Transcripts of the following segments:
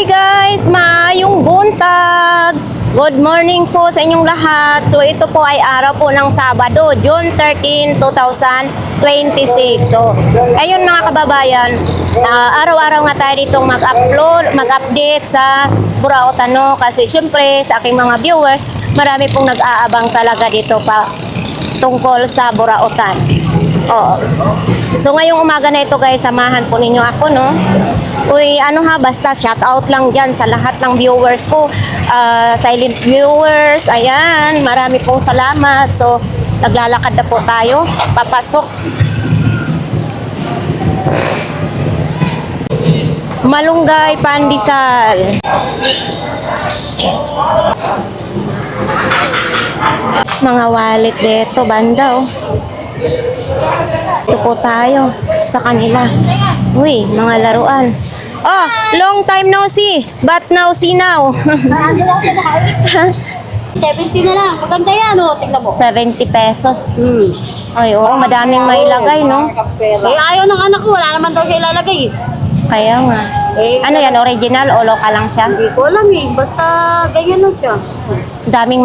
Hi guys! Maayong buntag! Good morning po sa inyong lahat. So ito po ay araw po ng Sabado, June 13, 2026. So ayun mga kababayan, araw-araw nga tayo ditong mag-update sa Burautan, no? Kasi syempre sa aking mga viewers, marami pong nag-aabang talaga dito pa tungkol sa Burautan. Oo. So ngayong umaga na ito guys, samahan po ninyo ako, no? Uy, basta shout out lang dyan sa lahat ng viewers ko, silent viewers, ayan, marami pong salamat. So naglalakad na po tayo, papasok. Malunggay, pandesal. Mga wallet dito, banda, oh. Ito po tayo sa kanila. Uy, mga laruan. Oh, long time no see, but now see now. 70 na lang. Maganda yan, o. Tingnan mo. 70 pesos. Ay, oo, madaming mailagay, no? Eh, ayaw ng anak ko. Wala naman daw siya ilalagay. Kaya nga. Ano yan, original o local lang siya? Hindi ko alam eh. Basta ganyan lang siya. Daming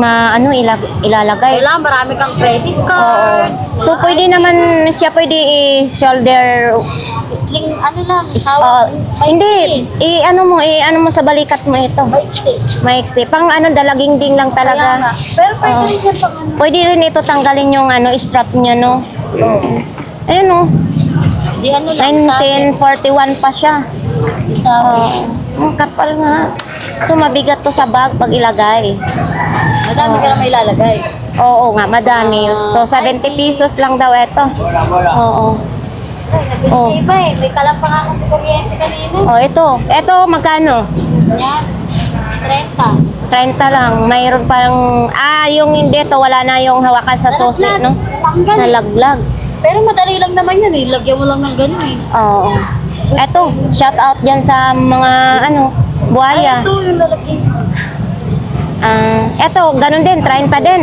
ilalagay. Kailangan marami kang credit cards. So, pwede naman siya i-shoulder. Sling, ano lang. Hindi, ano mo sa balikat mo ito. Maiksi. Pang dalaging ding lang talaga. Pero pwede rin siya pang ano. Pwede rin ito tanggalin yung strap niya, no? Ayun, no? Di ano lang. 1941 pa siya. Isa. Ang kapal nga. So, mabigat to sa bag pag ilagay. Madami ka na may ilalagay. Oo nga, madami. So, 70 pesos lang daw ito. Oo. Oh. Iba eh. May kalampang akong kuryente kanina. Oh, ito. Ito, magkano? Ayan. 30. 30 lang. Mayroon parang, yung hindi to, wala na yung hawakan sa susi, no? Tanggal eh. Nalaglag. Pero madali lang naman yan eh. Lagyan mo lang ng gano'n eh. Oo. Eto, shout out dyan sa mga, buhaya. Ay, ito yung lalagyan. Eto, ganun din, 30 din.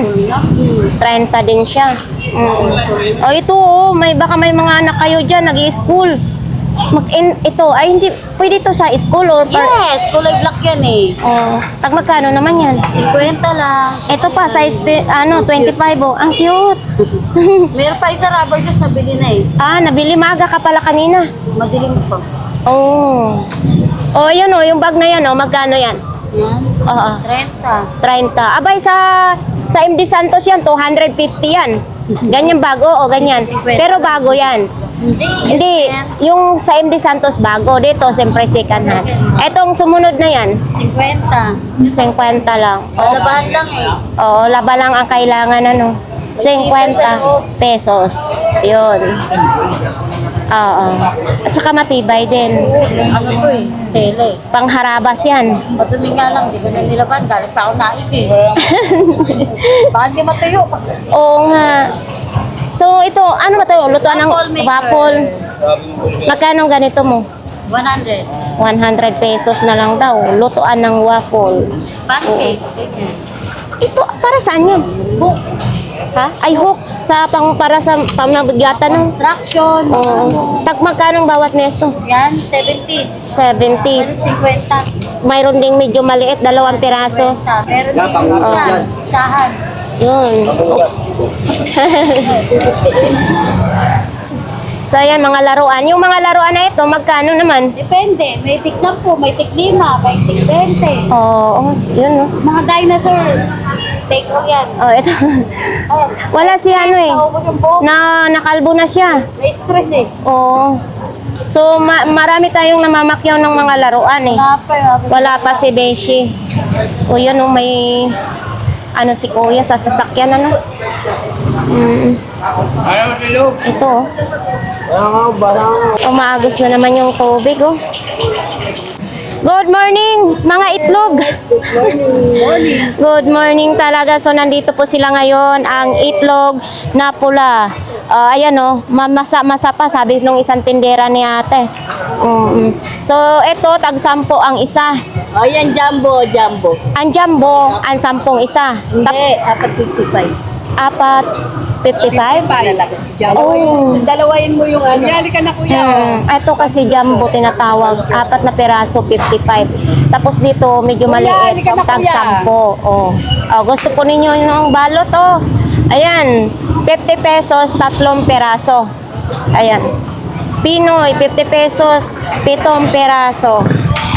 30 din siya. Oh, ito, baka may mga anak kayo dyan, nag-i-school. Ito, ay hindi, pwede to sa school or Yes, kulay black yan eh. Magkano naman yan? 50 lang. Ito pa, size, 25, oh. Ang cute. Meron pa isa rubber shoes na bili na eh. Nabili maaga ka pala kanina. Madilim pa. Oh. Oh, yun, yung bag na yan, magkano yan? Yan. Oo. 30. 30. Abay, sa MD Santos yan, 250 yan. Ganyan bago, ganyan. Pero bago yan. Hindi, yung sa MD Santos bago. Dito, siyempre second hand. Etong sumunod na yan, 50. 50 lang. Labahan lang eh. Oo, laba lang ang kailangan, 50 pesos. Yun. Oo. At saka matibay din. Ano to eh? Tele. Pangharabas yan. Madumi nga lang. Di ko na nilaban. Galit pa ako naik eh. Baka hindi matuyo. Oo nga. So ito, ano ba ito? Lutuan ng Waffle maker. waffle. Magkano ganito mo? 100. 100 pesos na lang daw. Lutuan ng waffle. Pancake. Ito, para saan yan? Hook. Ha? Ay, hook. Para sa pamabigatan ng... Construction. Oo. Magkano bawat nesto? Yan, 70. 70s. 50. Mayroon ding medyo maliit, 2 piraso. Meron din yan. Sahan. Yun. Oops. So, ayan, mga laruan. Yung mga laruan na ito, magkano naman? Depende. May tig 10, may tig 5, may tig 20. Oo, yun, no? Mga dinosaur. Take all yan. Oh, ito. Wala si Naubos yung buhok. nakalbo na siya. May stress eh. Oo. So, marami tayong namamakyaw ng mga laruan eh. Wala pa si Beshi. O yan, may si Kuya sa sasakyan, Ito, umaagos na naman yung tubig, oh. Good morning, mga itlog. Good morning talaga. So, nandito po sila ngayon. Ang itlog na pula. Ayan, masa pa, sabi nung isang tindera ni ate. So, ito, tag-10 ang isa. Ayan, jumbo. Ang jumbo, ang 10 isa. Hindi, 455. apat, 55? Oh. Dalawain mo yung ano. Yali ka na kuya. Ito kasi jumbo tinatawag, apat na peraso, 55. Tapos dito, medyo maliit, halika na, tag kuya. 10. Oh. Gusto po ninyo yung balot, oh. Ayan, 50 pesos, 3 peraso. Ayan. Pinoy, 50 pesos, 7 peraso.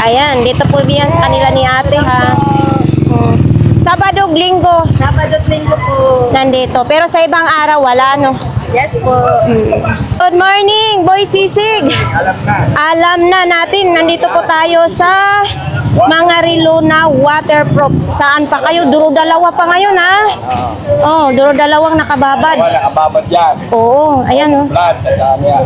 Ayan, dito po yan sa kanila ni ate, ha. Sabado, Linggo, Sabado at Linggo po. nandito. Pero sa ibang araw, wala, no? Yes po. Good morning, Boy Sisig. Alam na natin, nandito po tayo sa mga relo na waterproof. Saan pa kayo? Duro-dalawa pa ngayon, ha? Oh, duro-dalawang nakababad. Wala, nakababad yan. Oo, ayan, oh. Plan, sa daan yan.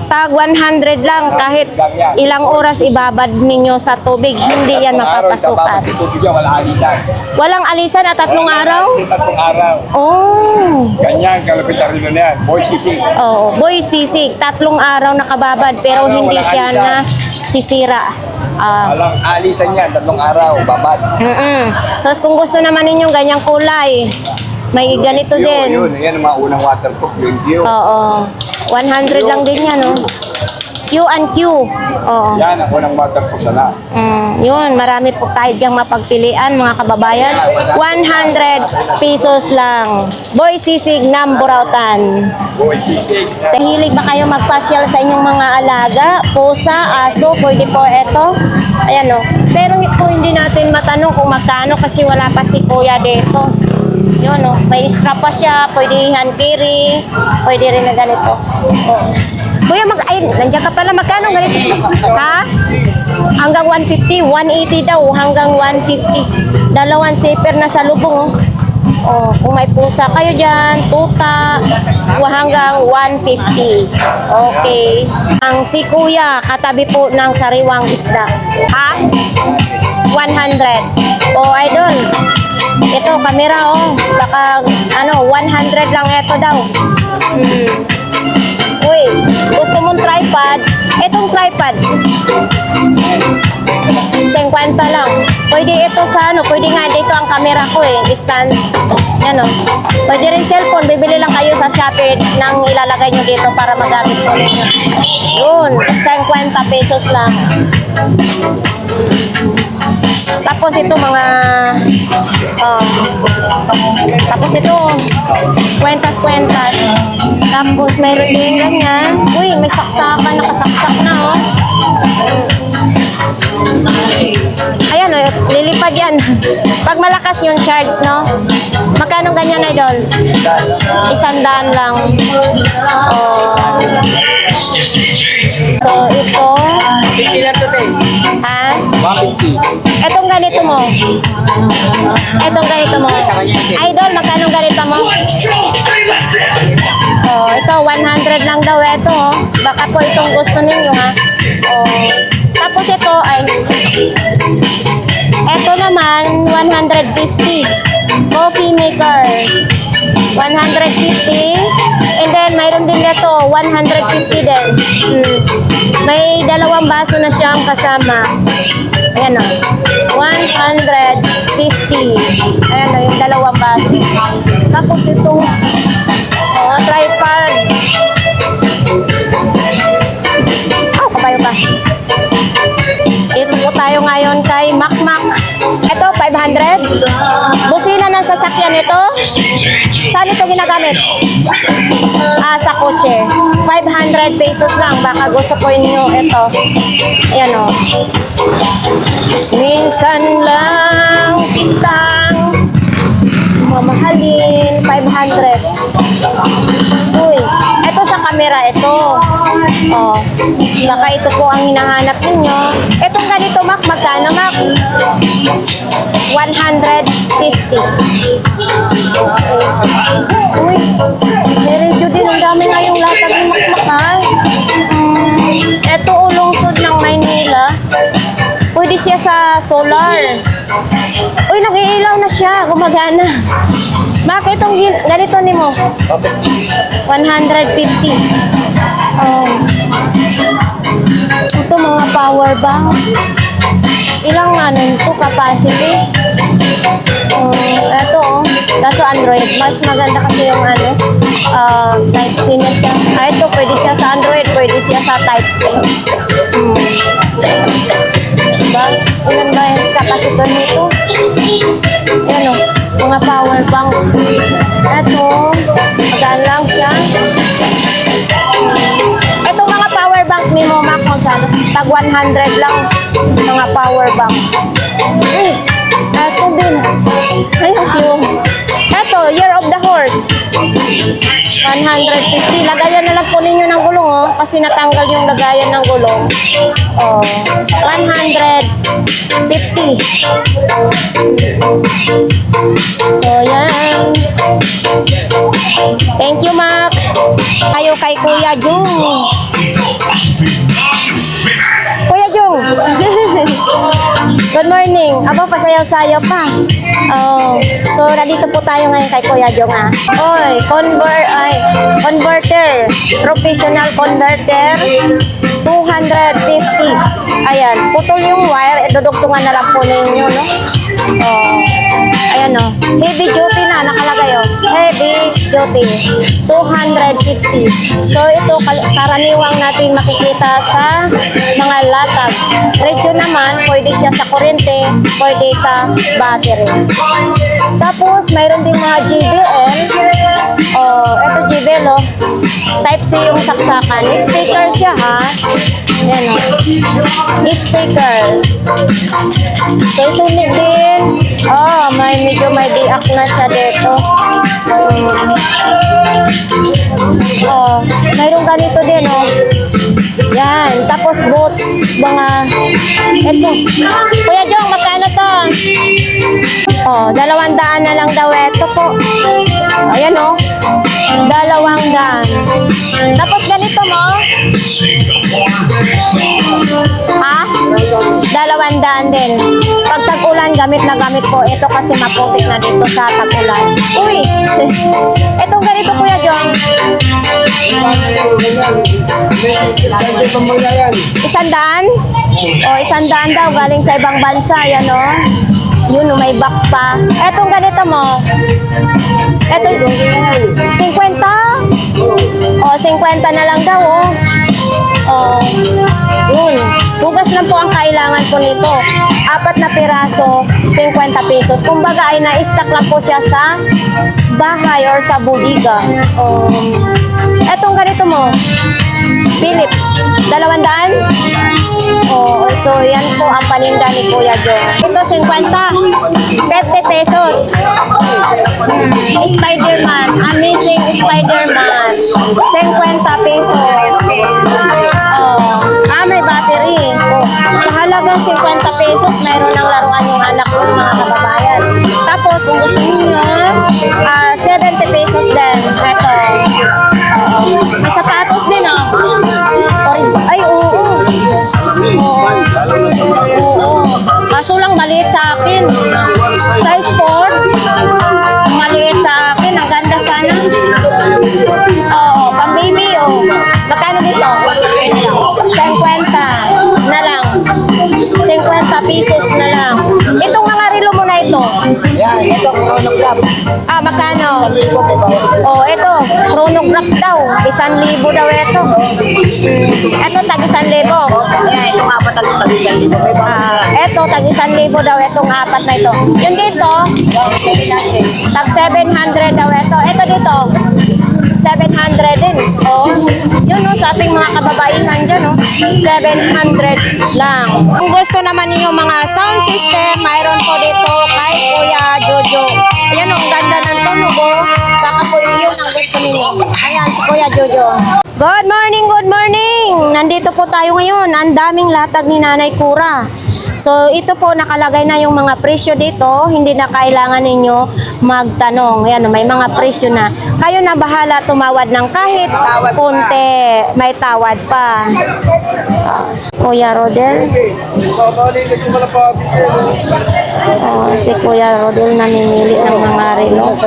Tag 100 lang, kahit ilang oras ibabad ninyo sa tubig, hindi yan mapapasukan. Sa tubig yan, wala alisan. Walang alisan at 3 araw? Sa 3 araw. Oh. Ganyan, kalapit na rin na yan. Boy Sisig. Oh, Boy Sisig, 3 araw nakababad pero hindi siya na sisira. Walang alisan yan, 3 araw, babad. So kung gusto naman ninyong ganyang kulay, may ganito din. Yun, yan ang mga unang waterproof, yung Q. Oo. 100 lang din yan, no? Q and Q. Oo. Yan ang unang waterproof sana. Yun, marami po tayo diyang mapagpilian, mga kababayan. 100 pesos lang. Boy Sisig, Namburautan. Boy Sisig. Hilig ba kayo magpasyal sa inyong mga alaga? Pusa, aso, pwede po ito. Ayan, o. Pero po hindi natin matanong kung magkano kasi wala pa si kuya dito. Yun, o. May strap pa siya, pwede hand carry, pwede rin na ganito. Oh. Kuya, nandiyan ka pala, magkano ganito? Ha? Hanggang 150, 180 daw, hanggang 150. Dalawang zipper na sa lubong, oh. Oh, kung may pusa kayo dyan, tuta, hanggang 150. Okay. Ang si kuya, katabi po ng sariwang isda. Ha? 100. Oh, idol. Ito, camera, oh. Baka, 100 lang ito daw. Uy, gusto mong tripod? Itong tripod. 50 lang. Pwede ito sa pwede nga dito ang camera ko stand. Yan Pwede rin cellphone, bibili lang kayo sa Shopee nang ilalagay nyo dito para magamit ko ninyo. Yun, 50 pesos lang. Tapos ito mga tapos ito kwentas. Tapos mayroon din ganyan. Uy, may saksakan, nakasaksak na Ayan lilipad yan. Pag malakas yung charge, no? Magkano ganyan, idol? 100 lang. So, ito. Ilan to day? Ha? 150. Etong ganito mo. Idol, magkano ganito mo? Ito, 100 lang daw ito, Baka po itong gusto ninyo, ha? Tapos ito ay ito naman 150 coffee maker 150 and then mayroon din dito 150 din may dalawang baso na siyang kasama ayan 150 ayan yung dalawang baso tapos ito tripod kabayo ka. Ito po tayo ngayon kay Makmak. Ito, 500. Busina ng sasakyan ito. Saan ito ginagamit? Sa kotse. 500 pesos lang. Baka gusto po inyo ito. Ayan o. Minsan lang kitang mamahalin. 500. Uy, ito sa camera, ito. Baka ito po ang hinahanap ninyo. Itong ganito, Mac, magkano, Mac? 150. Okay. Uy, may radio din. Ang dami nga yung latag ng Makmak, ha? Ito, ulungsod ng Maynila. Pwede siya sa solar. Uy, nag-iilaw na siya. Gumagana. Bakit itong ganito ni mo? 150. Ito mga power bank. Ilang ito capacity? Ito oh. Kaso Android. Mas maganda kasi yung ano, Type-C na siya. Ito, pwede siya sa Android, pwede siya sa Type-C. Diba? Ilan ba yung kapasitor nito? Yan o, mga power bank. Ito, magaan lang siya. Ito mga power bank ni Mama kung saan. Tag 100 lang mga power bank. Ito din. Ay, ang cute. Ito, Year of the Horse. 150. Lagayan na lang po ninyo ng gulong, oh. Kasi natanggal yung lagayan ng gulong. Oh, 150. So, yan. Thank you, Mac. Kayo kay Kuya Jung. Kuya Jung. Good morning. Aba, pasayaw-sayaw pa. Oh, so nandito po tayo ngayon kay Kuya Jung, ah. Oy, converter. Professional converter. 250. Ayan, putol yung wire, idudugtungan na lang po ninyo, no? Oh, ayan, no? Heavy duty na, nakalagay, oh. Heavy duty. 250. So, ito, karaniwang natin makikita sa mga latag. Radio naman, pwede siya sa kuryente, pwede sa battery. Tapos, mayroon din mga JBL. Oh, ito JBL, oh. Type-C yung saksakan. Sticker siya, ha? Yan, oh. Sticker. So, sulit din. Oh, medyo may diak na siya dito. Oh, mayroong ganito din, oh. Yan. Tapos, boots. Mga, eto. Kuya Jong, magkano to? Oh, 200 na lang daw ito po. Ayan, oh. 200. Tapos ganito mo? Ha? 200 din. Pag tag-ulan, gamit na gamit po. Ito kasi maputik na dito sa tag-ulan. Uy! Itong ganito, Kuya Jong. 100? O, 100 daw. Galing sa ibang bansa. Yan, oh. Yun, oh, may box pa. Etong ganito mo. Eto, 50? O, 50 na lang daw, oh. O, yun. Bugas lang po ang kailangan po nito. 4 na piraso, 50 pesos. Kumbaga ay na-stock lang po siya sa bahay or sa budiga. O, etong ganito mo. Philips, 200? Oh, so yan po ang paninda ni Kuya Jong. Ito 50, 50 pesos. Spider-Man, Amazing Spider-Man, 50 pesos. Oh, may battery. Oh, sa halagang 50 pesos, mayroon ng laruan yung anak ko, mga kababayan. Tapos, kung gusto niyo, 70 pesos din. Ito. May sapatos din, oh. Ay, oo. Oo. Kaso lang maliit sa akin. Size 4. Maliit sa akin. Ang ganda sana. Oo. Pang baby, oh. Magkano dito? 50 na lang. 50 pesos na lang. Itong mga relo mo na ito. Yan, ito chronograph. Magkano? 1,000 po ba? Oh, ito, chronograph daw. 1,000 daw ito. Ito, tag 1,000. Yan, itong apat ang tag-1,000. May Ito, tag 1,000 daw itong 4 na ito. Yung dito, tag 700 daw ito. Ito dito, 700 din. Oh, yun no, sa ating mga kababaihan dyan, no? 700 lang. Kung gusto naman niyo mga sound system, mayroon po dito kay Kuya Jojo. Ayan, ang ganda ng tunog, oh. Baka po yun ang gusto ninyo. Ayan, si Kuya Jojo. Good morning, good morning! Nandito po tayo ngayon. Ang daming latag ni Nanay Kura. So, ito po, nakalagay na yung mga presyo dito. Hindi na kailangan ninyo magtanong. Yan, may mga presyo na. Kayo na bahala tumawad ng kahit konti. May tawad pa. Kuya Rodel. Si Kuya Rodel namimili ng mga relo.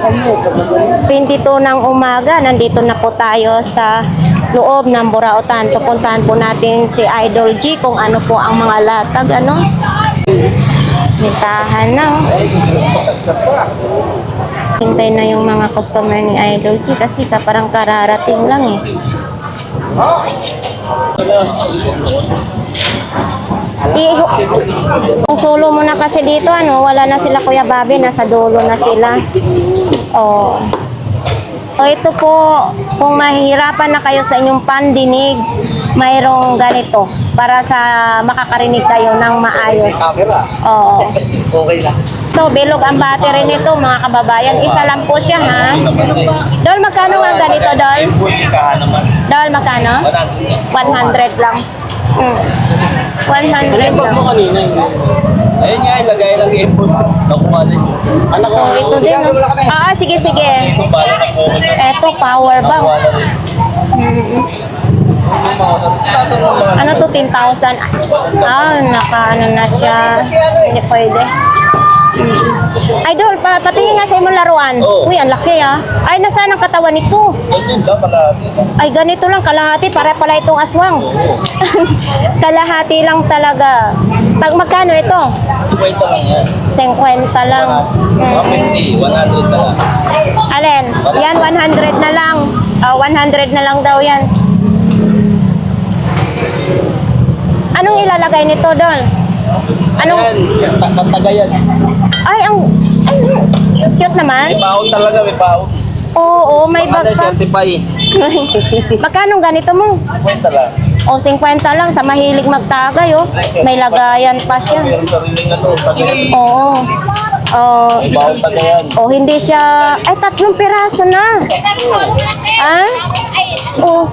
22 ng umaga, nandito na po tayo sa loob ng Burautan. Pupuntahan po natin si Idol G kung ano po ang mga latag, ano. Mintahan na. Oh. Hintay na yung mga customer ni Idol G kasi parang kararating lang eh. Kung solo mo na kasi dito, ano, wala na sila Kuya Bobby, nasa dulo na sila. Oh. So ito po, kung mahihirapan na kayo sa inyong pandinig, mayroong ganito para sa makakarinig kayo ng maayos. Camera. Oo. Okay na. So, bilog ang battery nito, mga kababayan. Isa lang po siya, ha? Dol, magkano nga ganito, Dol? Dol, magkano? 100 lang. 100 lang. Ayun nga, ilagay lang i-input. Nakuha na yun. So, ito din. No? Sige, sige. Eto, power bank. Ano to, 10,000? Naka-ano na siya. Hindi pwede. Idol, patingin nga sa imong laruan. Uy, ang laki ah. Ay, nasaan ang katawan nito? Ayun daw, kalahati. Ay, ganito lang, kalahati. Para pala itong aswang. Kalahati lang talaga. Magkano ito? 50 lang yan. 50 lang. 150, 100 na lang. Alin? Yan, 100 na lang. 100 na lang daw yan. Anong ilalagay nito, Dol? Anong? Ayan, tatagayan. Ay, ang cute naman. May baon talaga, may baon. Oo, may bag Ano, pa. certify. Magkano ganito mo? 50 lang. O, 50 lang sa mahilig magtagay, oh. May lagayan pa siya. Meron sariling ano, tagay. Oo. Oh, May baon tagayan. hindi siya... Ay, 3 piraso na. Ha? Oh,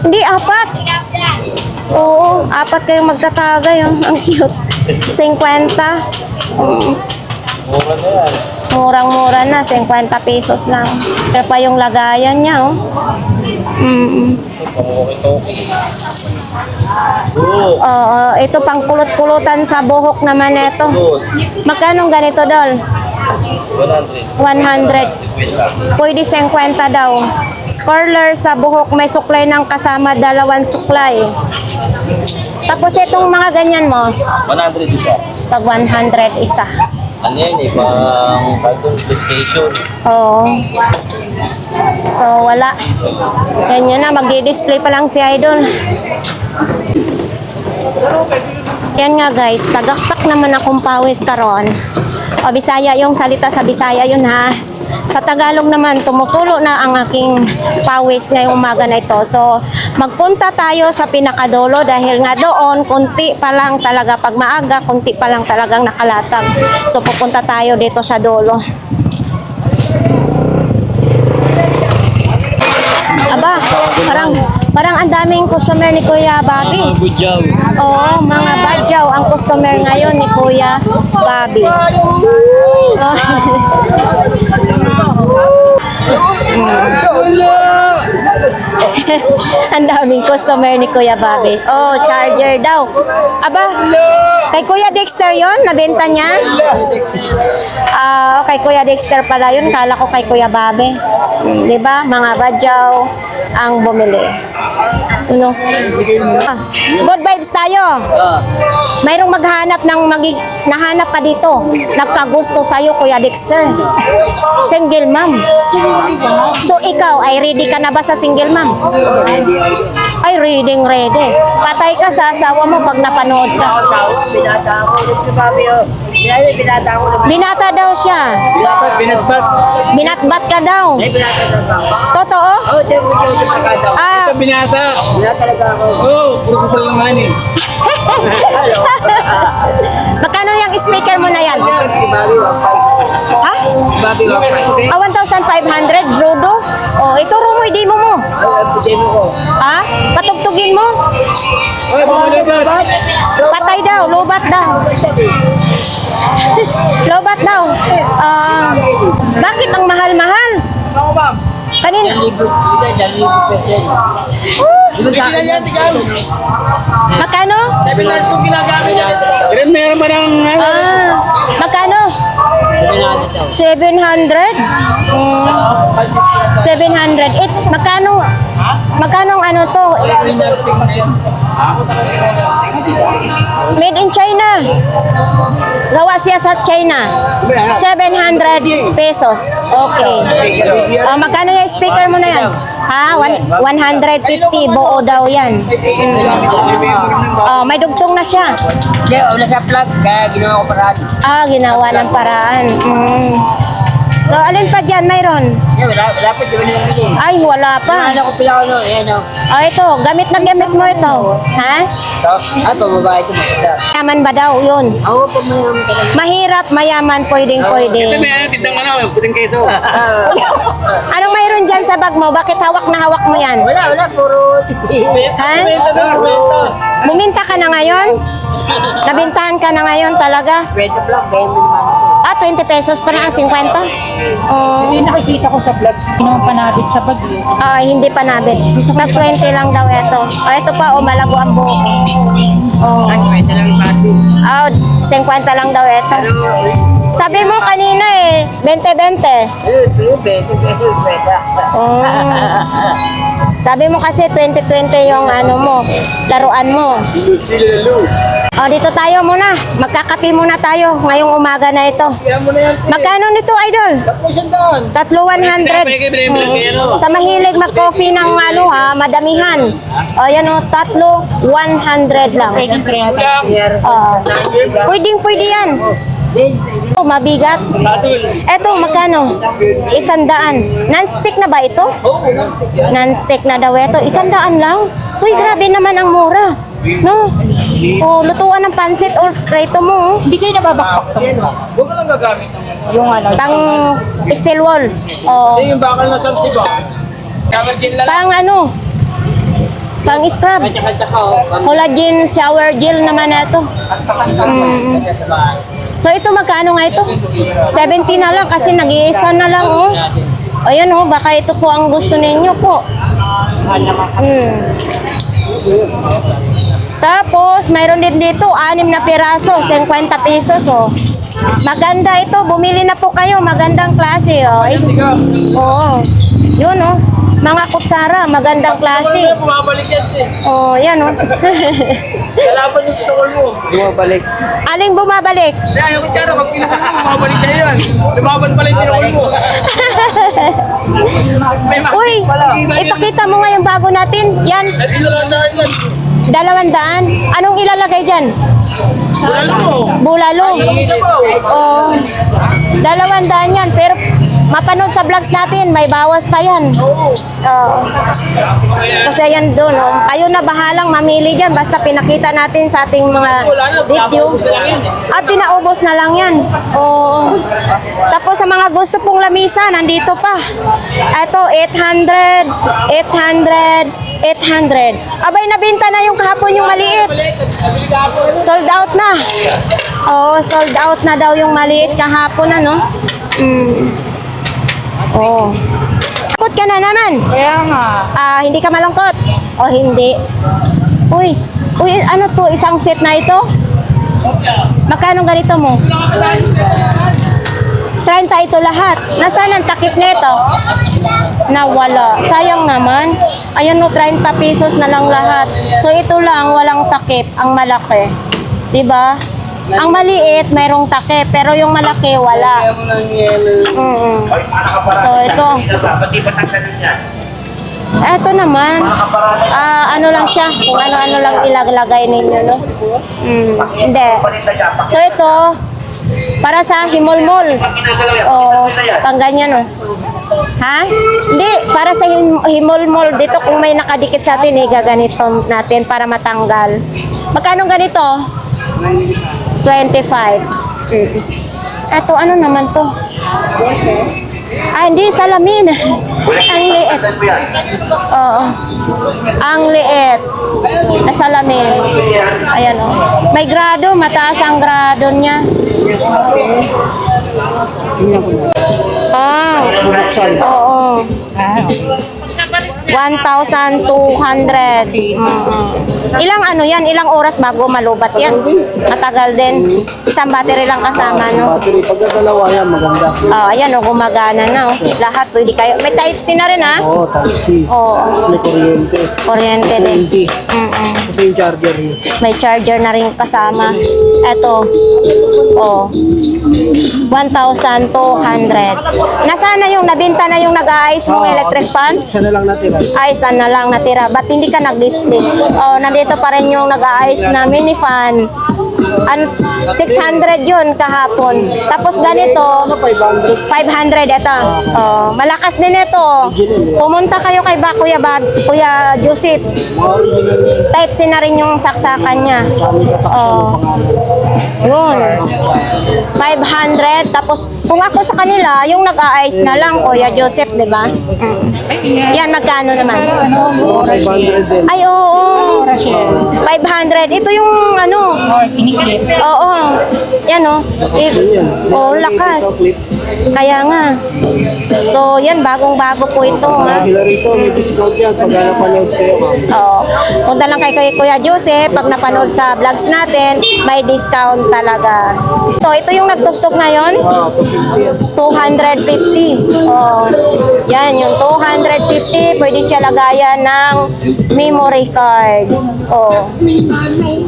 hindi, 4. Oo, 4 kayong magtatagay, oh. Ang cute. 50. Mura na yan. Murang-mura na, 50 pesos lang. Pero pa yung lagayan niya, oh. Pang-walkie-talkie. Oo. Oo, ito pang kulot-kulutan sa buhok naman ito. Magkano ganito, Dol? 100. 100. Pwede 50 daw. Curler sa buhok, may suklay ng kasama, 2 suklay. Tapos itong mga ganyan mo, 100 isa. pag 100 isa. Ano yan, ibang PlayStation. Oo. So, wala. Ganyan na, magdi-display pa lang si Idol. Yan nga guys, tagaktak naman akong pawis karon. O Bisaya, yung salita sa Bisaya yun ha. Sa Tagalog naman, tumutulo na ang aking pawis ngayong umaga na ito. So, magpunta tayo sa pinakadulo dahil nga doon, konti pa lang talaga. Pag maaga, konti pa lang talagang nakalatag. So, pupunta tayo dito sa dulo. Aba, parang ang daming customer ni Kuya Bobby. Budyaw. Oo, mga badyaw ang customer ngayon ni Kuya Bobby. Oh. Ang daming customer ni Kuya Bobby. Oh, charger daw. Aba, kay Kuya Dexter yon nabenta niya? Kay Kuya Dexter pala yun. Kala ko kay Kuya Bobby. Di ba? Mga badyaw ang bumili. Ano? Good vibes tayo. Mayroong maghanap ng nahanap ka dito. Nagkagusto sa'yo, Kuya Dexter. Single mom. So, ikaw, ay ready ka na ba sa single mom? Ay, ready. Patay ka sa asawa mo pag napanood ka. Binata ako. Binata ako. Binata daw siya. Binatbat. Binatbat ka daw. Binata na ba? Totoo? Oh, di mo yung pagkada. Ah, Binata talaga ako. Oo, puro ko lang man eh. magkano yung speaker mo na yan? Si Bobby Wapay. Ha? Bobby Wapay. 1,500, Brudo? Oh, ituro mo, hindi mo mo. Demo ko. Ha? Patugtugin mo? Patay daw, lobat daw. Lobat daw. Bakit ang mahal-mahal? Ako ba? Kanin? Libo pesos. Magkano? 7 nights kong ginagamit yan. Meron ba ng Magkano? 700? 700. Magkano? Magkano ang ano to? nursing na yun. Made in China. Gawa siya sa China. 700 pesos. Okay. Magkano yung speaker mo na yan? Ha? 150 buo daw yan. May dugtong na siya. Hindi, wala sa plug, kaya ginawa ko paraan. Ginawa ng paraan. So, alin pa dyan mayroon? Wala pa, di ba nila bili? Ay, wala pa. Ano ko pila ko no, ayan o. Ito, gamit na gamit mo ito. Ha? Ito, babae ito maganda. Mayaman ba daw yun? Ako pa mayaman talaga. Mahirap, mayaman, pwedeng pwede. Tindang puting keso. Anong mayroon dyan sa bag mo? Bakit hawak na hawak mo yan? Wala, puro Ha? Buminta ka na ngayon? Nabintahan ka na ngayon talaga? 20 plug, kaya may naman. 20 pesos pa na ang 50? Hindi nakikita ko sa vlogs. Hindi naman panabit sa bag. Hindi pa nabit. Tag 20 lang daw ito. Ito pa, malabo ang buhok. Ay, 20 lang yung bati. 50 lang daw ito. Sabi mo kanina 20-20. Ito, 20. Sabi mo kasi 20-20 yung laruan mo. Dito tayo muna. Magkakape muna tayo ngayong umaga na ito. Magkano nito, idol? 3,100. Sa mahilig mag-coffee ng madamihan. Yan tatlo, 100 lang. Pwedeng yan. Mabigat. Eto, magkano? 100. Non-stick na ba ito? Non-stick na daw ito. 100 lang? Uy, grabe naman ang mura. No? Lutuan ng pansit or preto mo. Hindi kayo nababakpak to. Huwag ka lang gagamit ng Yung Pang steel wall. yung bakal na salsi ba? Collagen lang. Pang scrub. Collagen shower gel naman ito. So ito magkano nga ito? 70 na lang kasi nag-iisa na lang Ayan baka ito po ang gusto ninyo po. Tapos mayroon din dito 6 na piraso, 50 pesos Maganda ito, bumili na po kayo, magandang klase Yun mga kutsara, magandang klase. Bumabalik yan Yan Kalaban yung stall mo. Bumabalik. Aling bumabalik? Yung kutsara, pag pinukul mo, bumabalik sa'yo yan. Lumaban pala yung pinukul mo. Uy, ipakita mo nga yung bago natin. Yan, At inulandahan yan. 200. Anong ilalagay dyan? Bulalo mo. Bulalo. Isa pa. 200 yan. Pero mapanood sa vlogs natin, may bawas pa yan. Kasi yan doon. Kayo na bahalang mamili dyan. Basta pinakita natin sa ating mga video. Pinaubos na lang yan. Tapos sa mga gusto pong lamisa, nandito pa. Ito, 800, 800, 800. Abay, nabinta na yung kahapon yung maliit. Sold out na. Sold out na daw yung maliit kahapon, Malungkot ka na naman. Kaya nga. Hindi ka malungkot? Hindi. Uy, ano to? Isang set na ito? Magkano ganito mo? 30 ito lahat. Nasaan ang takip nito? Nawala. Sayang naman. Ayan 30 pesos na lang lahat. So ito lang, walang takip. Ang malaki. Diba? Ang maliit, mayroong takip. Pero yung malaki, wala. Kaya mo ng yelo. So ito. Ito naman, ano lang siya, kung ano-ano lang ilalagay ninyo, no? Hindi. So ito, para sa himol-mol. Pang ganyan, no? Ha? Hindi, para sa himol-mol dito, kung may nakadikit sa atin, gaganito natin para matanggal. Magkano ganito? 25. Ito, ano naman to? Hindi, salamin. Ang liit. Ang liit. Salamin. Ayan May grado, mataas ang grado niya. Oo. 1,200. Ilang ano yan? Ilang oras bago malubat yan? Matagal din. Isang battery lang kasama, no? Battery, pagka dalawa yan, maganda. Oh, ayan, oh, gumagana na. Oh. Lahat pwede kayo. May type C na rin, ha? Oo, Type C. Oo. Tapos may kuryente. Kuryente din. 20. Mm-mm. Ito yung charger niya. May charger na rin kasama. Eto. Oh. 1,200. Nasaan na yung nabinta na yung nag-aayos mong electric fan? Isa na lang natin. Ay, saan na lang natira? Ba't hindi ka nag-display? Oh, nandito pa rin yung nag-aayos na mini fan. 600 yun kahapon. Tapos ganito, Ano, 500? 500 ito. Oh, malakas din ito. Pumunta kayo kay Kuya Joseph. Mga original. Type C na rin yung saksakan niya. Kami kataksan Oh. ng pangalan. Yun. 500. Tapos, kung ako sa kanila, yung nag-a-ice na lang, Kuya Joseph, di ba? Yan, magkano naman? Oo, 500 din. Ay, oo. 500. Ito yung ano. Oo. Yan, oh. Oh, lakas. Clip. Kaya nga. So, yan, bagong-bago po ito, ha? Sila rito, may discount yan pag napanood sa'yo, ma'am. Oo. Punta lang kay Kuya Joseph, pag napanood sa vlogs natin, may discount talaga. Ito yung nagtugtog ngayon, Wow, 250 yan. 250. Oh. Yan, yung 250, pwede siya lagayan ng memory card. Oh.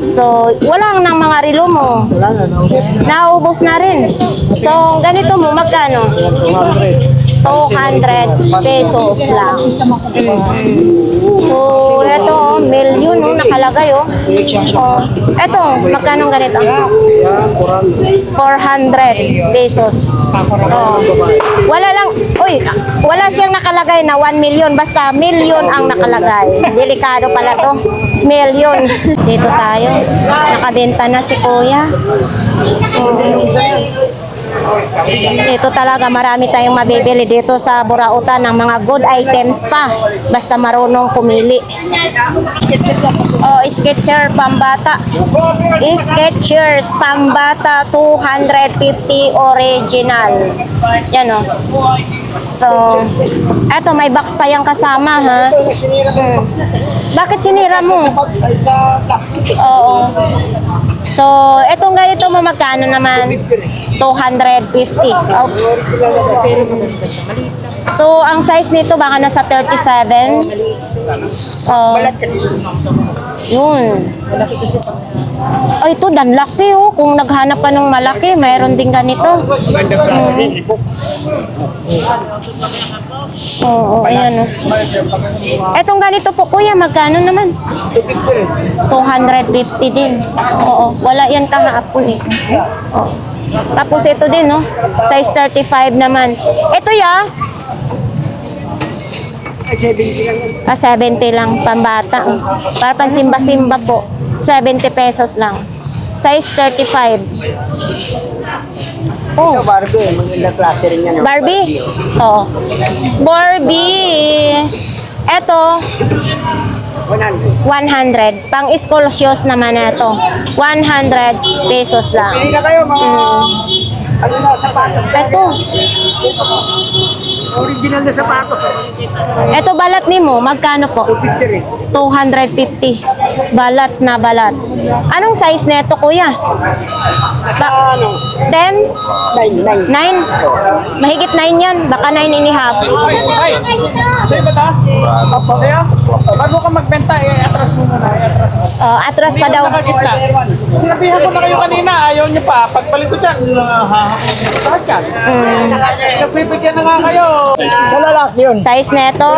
So, wala nang mga relo mo. Wala na, naubos na. Naubos na rin. So, ganito mo, magkano? 200. 200 pesos lang. So, ito, million, no, nakalagay, oh. Oh, ito, magkano ganito? Yan, 400 pesos. Oh. Wala lang, uy, wala siyang nakalagay na 1 million, basta million ang nakalagay. Delikado pala to. Million. Dito tayo. Nakabenta na si Kuya. Dito talaga marami tayong mabibili dito sa Burautan ng mga good items pa. Basta marunong pumili. Oh, Skechers pambata. Skechers pambata 250 original. Yan, oh. So, eto may box pa yung kasama, ha? Bakit sinira mo? Oo. So, etong ganito mo magkano naman? 250. Oops. So, ang size nito baka nasa 37. Oh. Yun. Ay, ito, dan laki, oh. Kung naghanap ka ng malaki, mayroon din ganito. Oo, ayan, oh. Etong ganito po, kuya, magkano naman? 250 din. Oo, wala yan kahapon eh. Oo. Tapos ito din, no? Size 35 naman. Ito ya. 70 lang, pambata. Oh. Para pansimba-simba po. 70 pesos lang. Size 35. Oh. Barbie, maganda klase rin yan. Barbie? Oh. Barbie. Eto, 100. Pang school shoes naman na ito. 100 pesos lang. Pili na kayo mga ano na, sapatos. Eto. Original na sapatos. Eto balat ni mo, magkano po? 250. Balat na balat. Anong size nito, kuya? Ano? 10? 9. 9? Mahigit 9 yan. Baka 9 and a half. Sa'yo ba ta? Opo. Kaya, bago ka magbenta, atras mo muna. Atras mo. Atras pa daw. Nakagitna. Sinabihan ko na kayo kanina, ayaw niyo pa. Pagpalit ko dyan, bakit yan? Nagbibigyan na nga kayo. Sa lalaki yun. Size nito,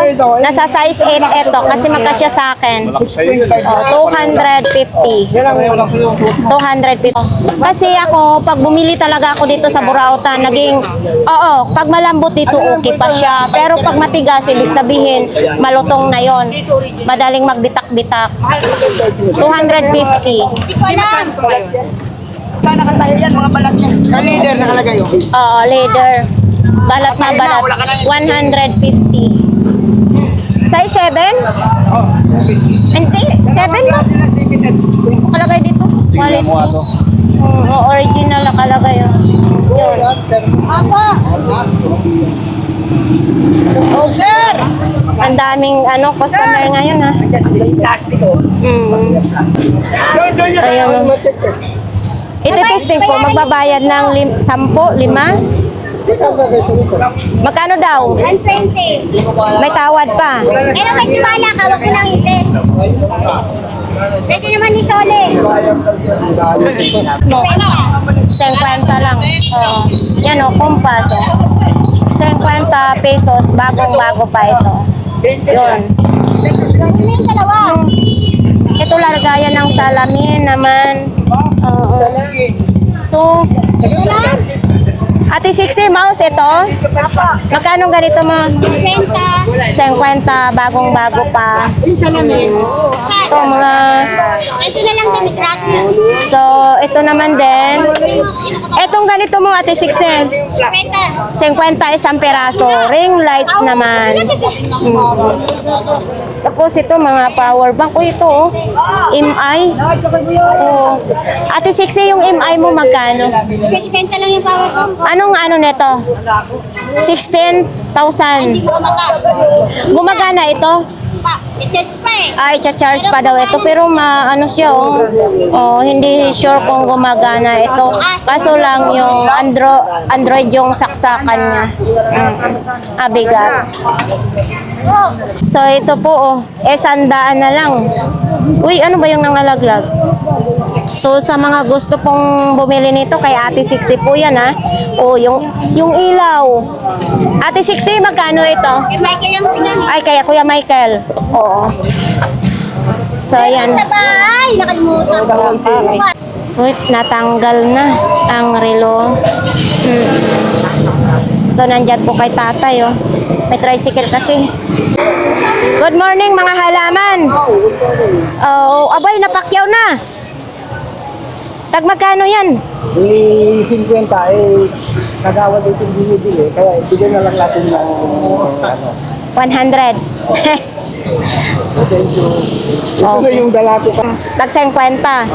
nasa size 8 ito kasi magkasya sa akin. 250. 250. Kasi ako, pag bumili talaga ako dito sa Burautan, naging, oo, pag malambot dito, okay pa siya. Pero pag matigas, ibig sabihin, malutong na yon. Madaling magbitak-bitak. 250. Nakatayo yan, mga balat yan. Leader nakalagay yun. Oo, leather. Balat na balat. 150. Size 7? Hindi, 7 ba? Nakalagay dito. Quality. Original nakalagay yun. Yun. Oh, sir! Ang daming customer ngayon ha. Ayun. Ite-testing po, magbabayad ng 10, 5. Magkano daw? 120. May tawad pa. Eh, naman tiwala ka, wag mo lang i-test. Pwede naman ni Sole. 50 lang. Oh. Yan o, kumpas. Oh. 50 pesos, bagong-bago pa ito. Yun. Ano yung dalawa? Ito largayan ng salamin naman. Oo. So, Ate Sixi, mouse ito. Magkano ganito mo? 50. 50, bagong-bago pa. Ito mga... Ito na lang damit rack. So, ito naman din. Itong ganito mo, Ate Sixi. 50. 50 isang peraso. Ring lights naman. Tapos ito, mga power bank. O ito, oh. MI. Oh. Ate Sixi, yung MI mo magkano? 50 lang yung power ko. Anong nito? 16,000. Gumagana ito? Pa, i-charge pa eh. Ay, charge pa daw ito. Pero siya, oh. Oh, hindi sure kung gumagana ito. Kaso lang yung Android yung saksakan niya. Bigat. So, ito po, oh. 100 na lang. Uy, ano ba yung nangalaglag? So, sa mga gusto pong bumili nito, kay Ate Sixi po yan, ha? O, yung ilaw. Ate Sixi, magkano ito? Kay Michael yung pinangyay. Ay, kaya Kuya Michael. Oo. So, ayan. Sa bahay, nakalimutan ko. Wait, natanggal na ang relo. So, nandyan po kay tatay, oh. May tricycle kasi. Good morning, mga halaman. Oh, abay, napakyaw na. Tag magkano yan? 50, kagawad ito yung binibili, kaya ibigyan na lang natin ng 100. thank you. Ito na yung dalato ka. Tag 50.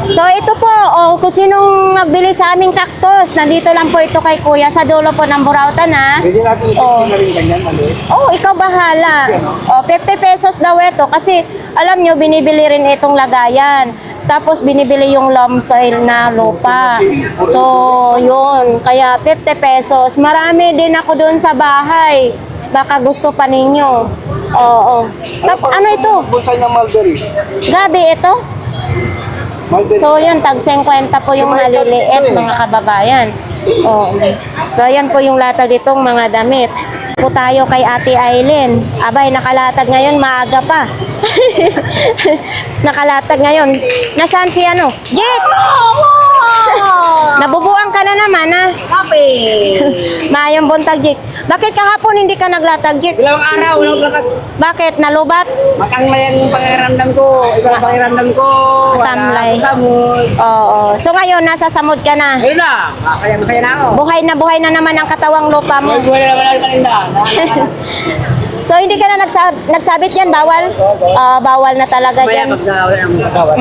So ito po, kung sinong nagbili sa aming cactus, nandito lang po ito kay Kuya sa dulo po ng Burautan, ha? Pwede natin ito na rin ganyan, mali. Ikaw bahala. 50 pesos daw ito kasi alam nyo, binibili rin itong lagayan. Tapos binibili yung loam soil na lupa. So, yun. Kaya 50 pesos. Marami din ako doon sa bahay. Baka gusto pa ninyo. Oo. Ano ito? Bonsai na mulberry. Gabi ito? Mulberry. So, yun. Tag 50 po yung maliliit, mga kababayan. Oo. So, yan po yung latag ditong mga damit. Po tayo kay Ate Aileen. Abay, nakalatag ngayon, maaga pa. Nakalatag ngayon. Nasaan si Jake! Nabubuang ka na naman, ha? Kape. Mayong buntag, Jake. Bakit kahapon hindi ka naglatag, Jake? Ilang araw, latag. Bakit? Nalubat? Matanglay ang pangiramdam ko. Iba ang pangiramdam ko. Matamlay. Wala samod. Oo. So ngayon, nasa samod ka na. Ayun na. Kaya na ako. Buhay na naman ang katawang lupa mo. Buhay na naman ang paninda. So hindi ka na nagsabit yan? Bawal? Bawal na talaga Maya dyan. pagkawala ang katawan.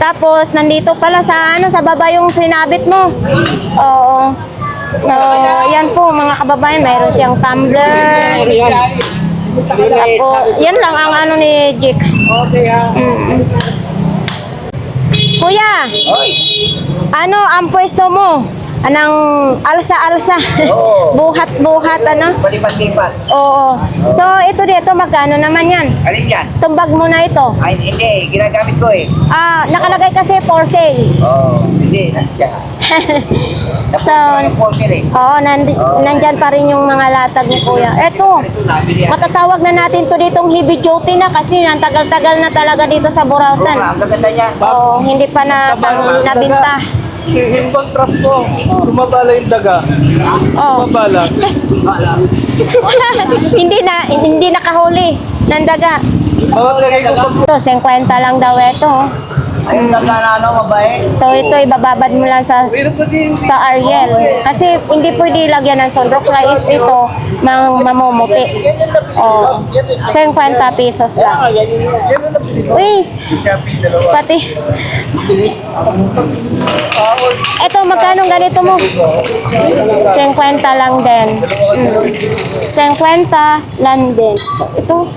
Tapos, nandito pala sa baba yung sinabit mo. Oo. So, yan po mga kababayan, mayroon siyang tumbler. Tapos, yan lang ang ni Jake. Okay ha. Kuya, ang pwesto mo? Anong alsa-alsa? Buhat-buhat, Palipat-lipat. Oo. So, ito dito, magkano naman yan? Alin yan? Tumbag mo na ito. Ay, hindi. Ginagamit ko eh. Nakalagay kasi for sale. Hindi. Nandiyan. So, Yung porker eh. Oo, nandyan pa rin yung mga latag ni Kuya. Eto, Ito, nabili yan. matatawag na natin to ditong heavy duty na kasi ang tagal-tagal na talaga dito sa Oo, Burautan. ang gaganda niya. Oo, hindi pa nabinta. Himbang trap ko, lumabala yung daga. Oo. Lumabala. hindi nakahuli ng daga. Bawat lagay ko pag Ito, 50 lang daw ito. Ayun na ano, mabait. So ito ibababad mo lang sa Ariel. Kasi hindi pwede lagyan ng sunrock lights ito mamumuti. Oh, 50 pesos lang. Uy, pati. Ito, magkano ganito mo? 50 lang din. 50 lang din. So, ito.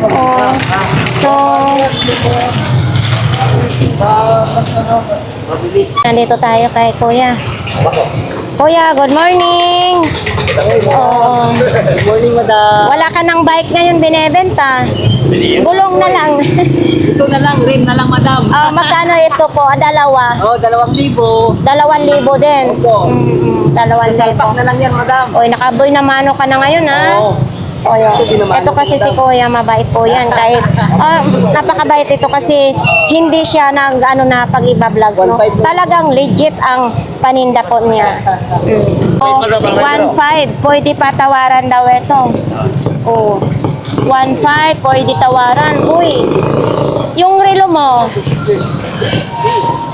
Oh, so, nandito tayo kay Kuya. Kuya, good morning. Oo. Good morning, madam. Wala ka ng bike ngayon binebenta. Gulong na lang. Ito na lang, rim na lang, madam. Magkano ito po? Dalawa. Oh, 2,000. 2,000 din. Opo. 2,000. Salpak na lang yan, madam. Oy, nakaboy na mano ka na ngayon, ha? Oo. O yun. Ito kasi si Kuya, mabait po yan. Kahit, napakabait ito kasi hindi siya na pag-iba-vlogs, no? Talagang legit ang paninda po niya. Oh, 1.5, pwede pa tawaran daw ito. Oh, 1.5, pwede tawaran. Uy, yung relo mo.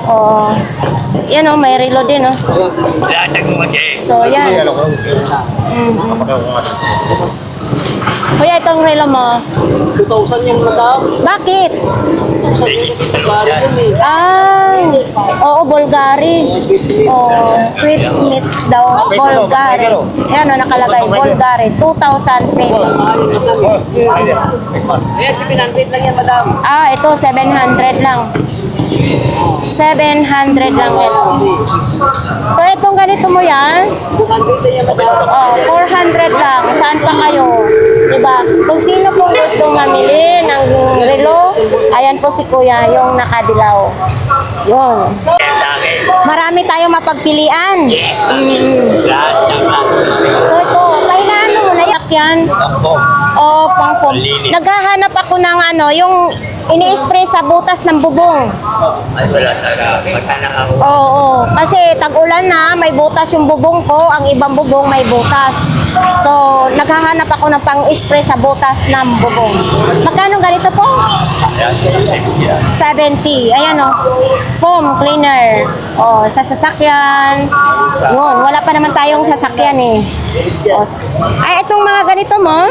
Oh, yan oh, may relo din, oh. So, yan. Kuya, itong relo mo. 2,000 yung madam. Bakit? 2,000 yung kasi sa bari yun eh. Ay, oo, Bulgari. Oh, sweet smiths daw, Bulgari. Yan o, nakalagay, Bulgari, 2,000 pesos. Ayan, 700 lang yan, madam. Ito, 700 lang. 700 lang ito. So, itong ganito mo yan, 200 lang yan, madam. 400 lang. Saan pa kayo? Diba? Kung sino pong gustong mamili ng relo, ayan po si Kuya, yung nakadilaw. Yun. Marami tayong mapagpilian. So, ito, kaya na ano mo, nayak yan? O, pang-foam. Naghahanap ako ng yung ini-spray sa butas ng bubong. Oo, kasi tag-ulan na, may butas yung bubong ko, ang ibang bubong may butas. So, naghahanap ako ng pang-spray sa butas ng bubong. Magkano ganito po? 70. Ayan o, foam cleaner. O, sa sasakyan. Yun, wala pa naman tayong sasakyan eh. O, ay, itong mga ganito mo?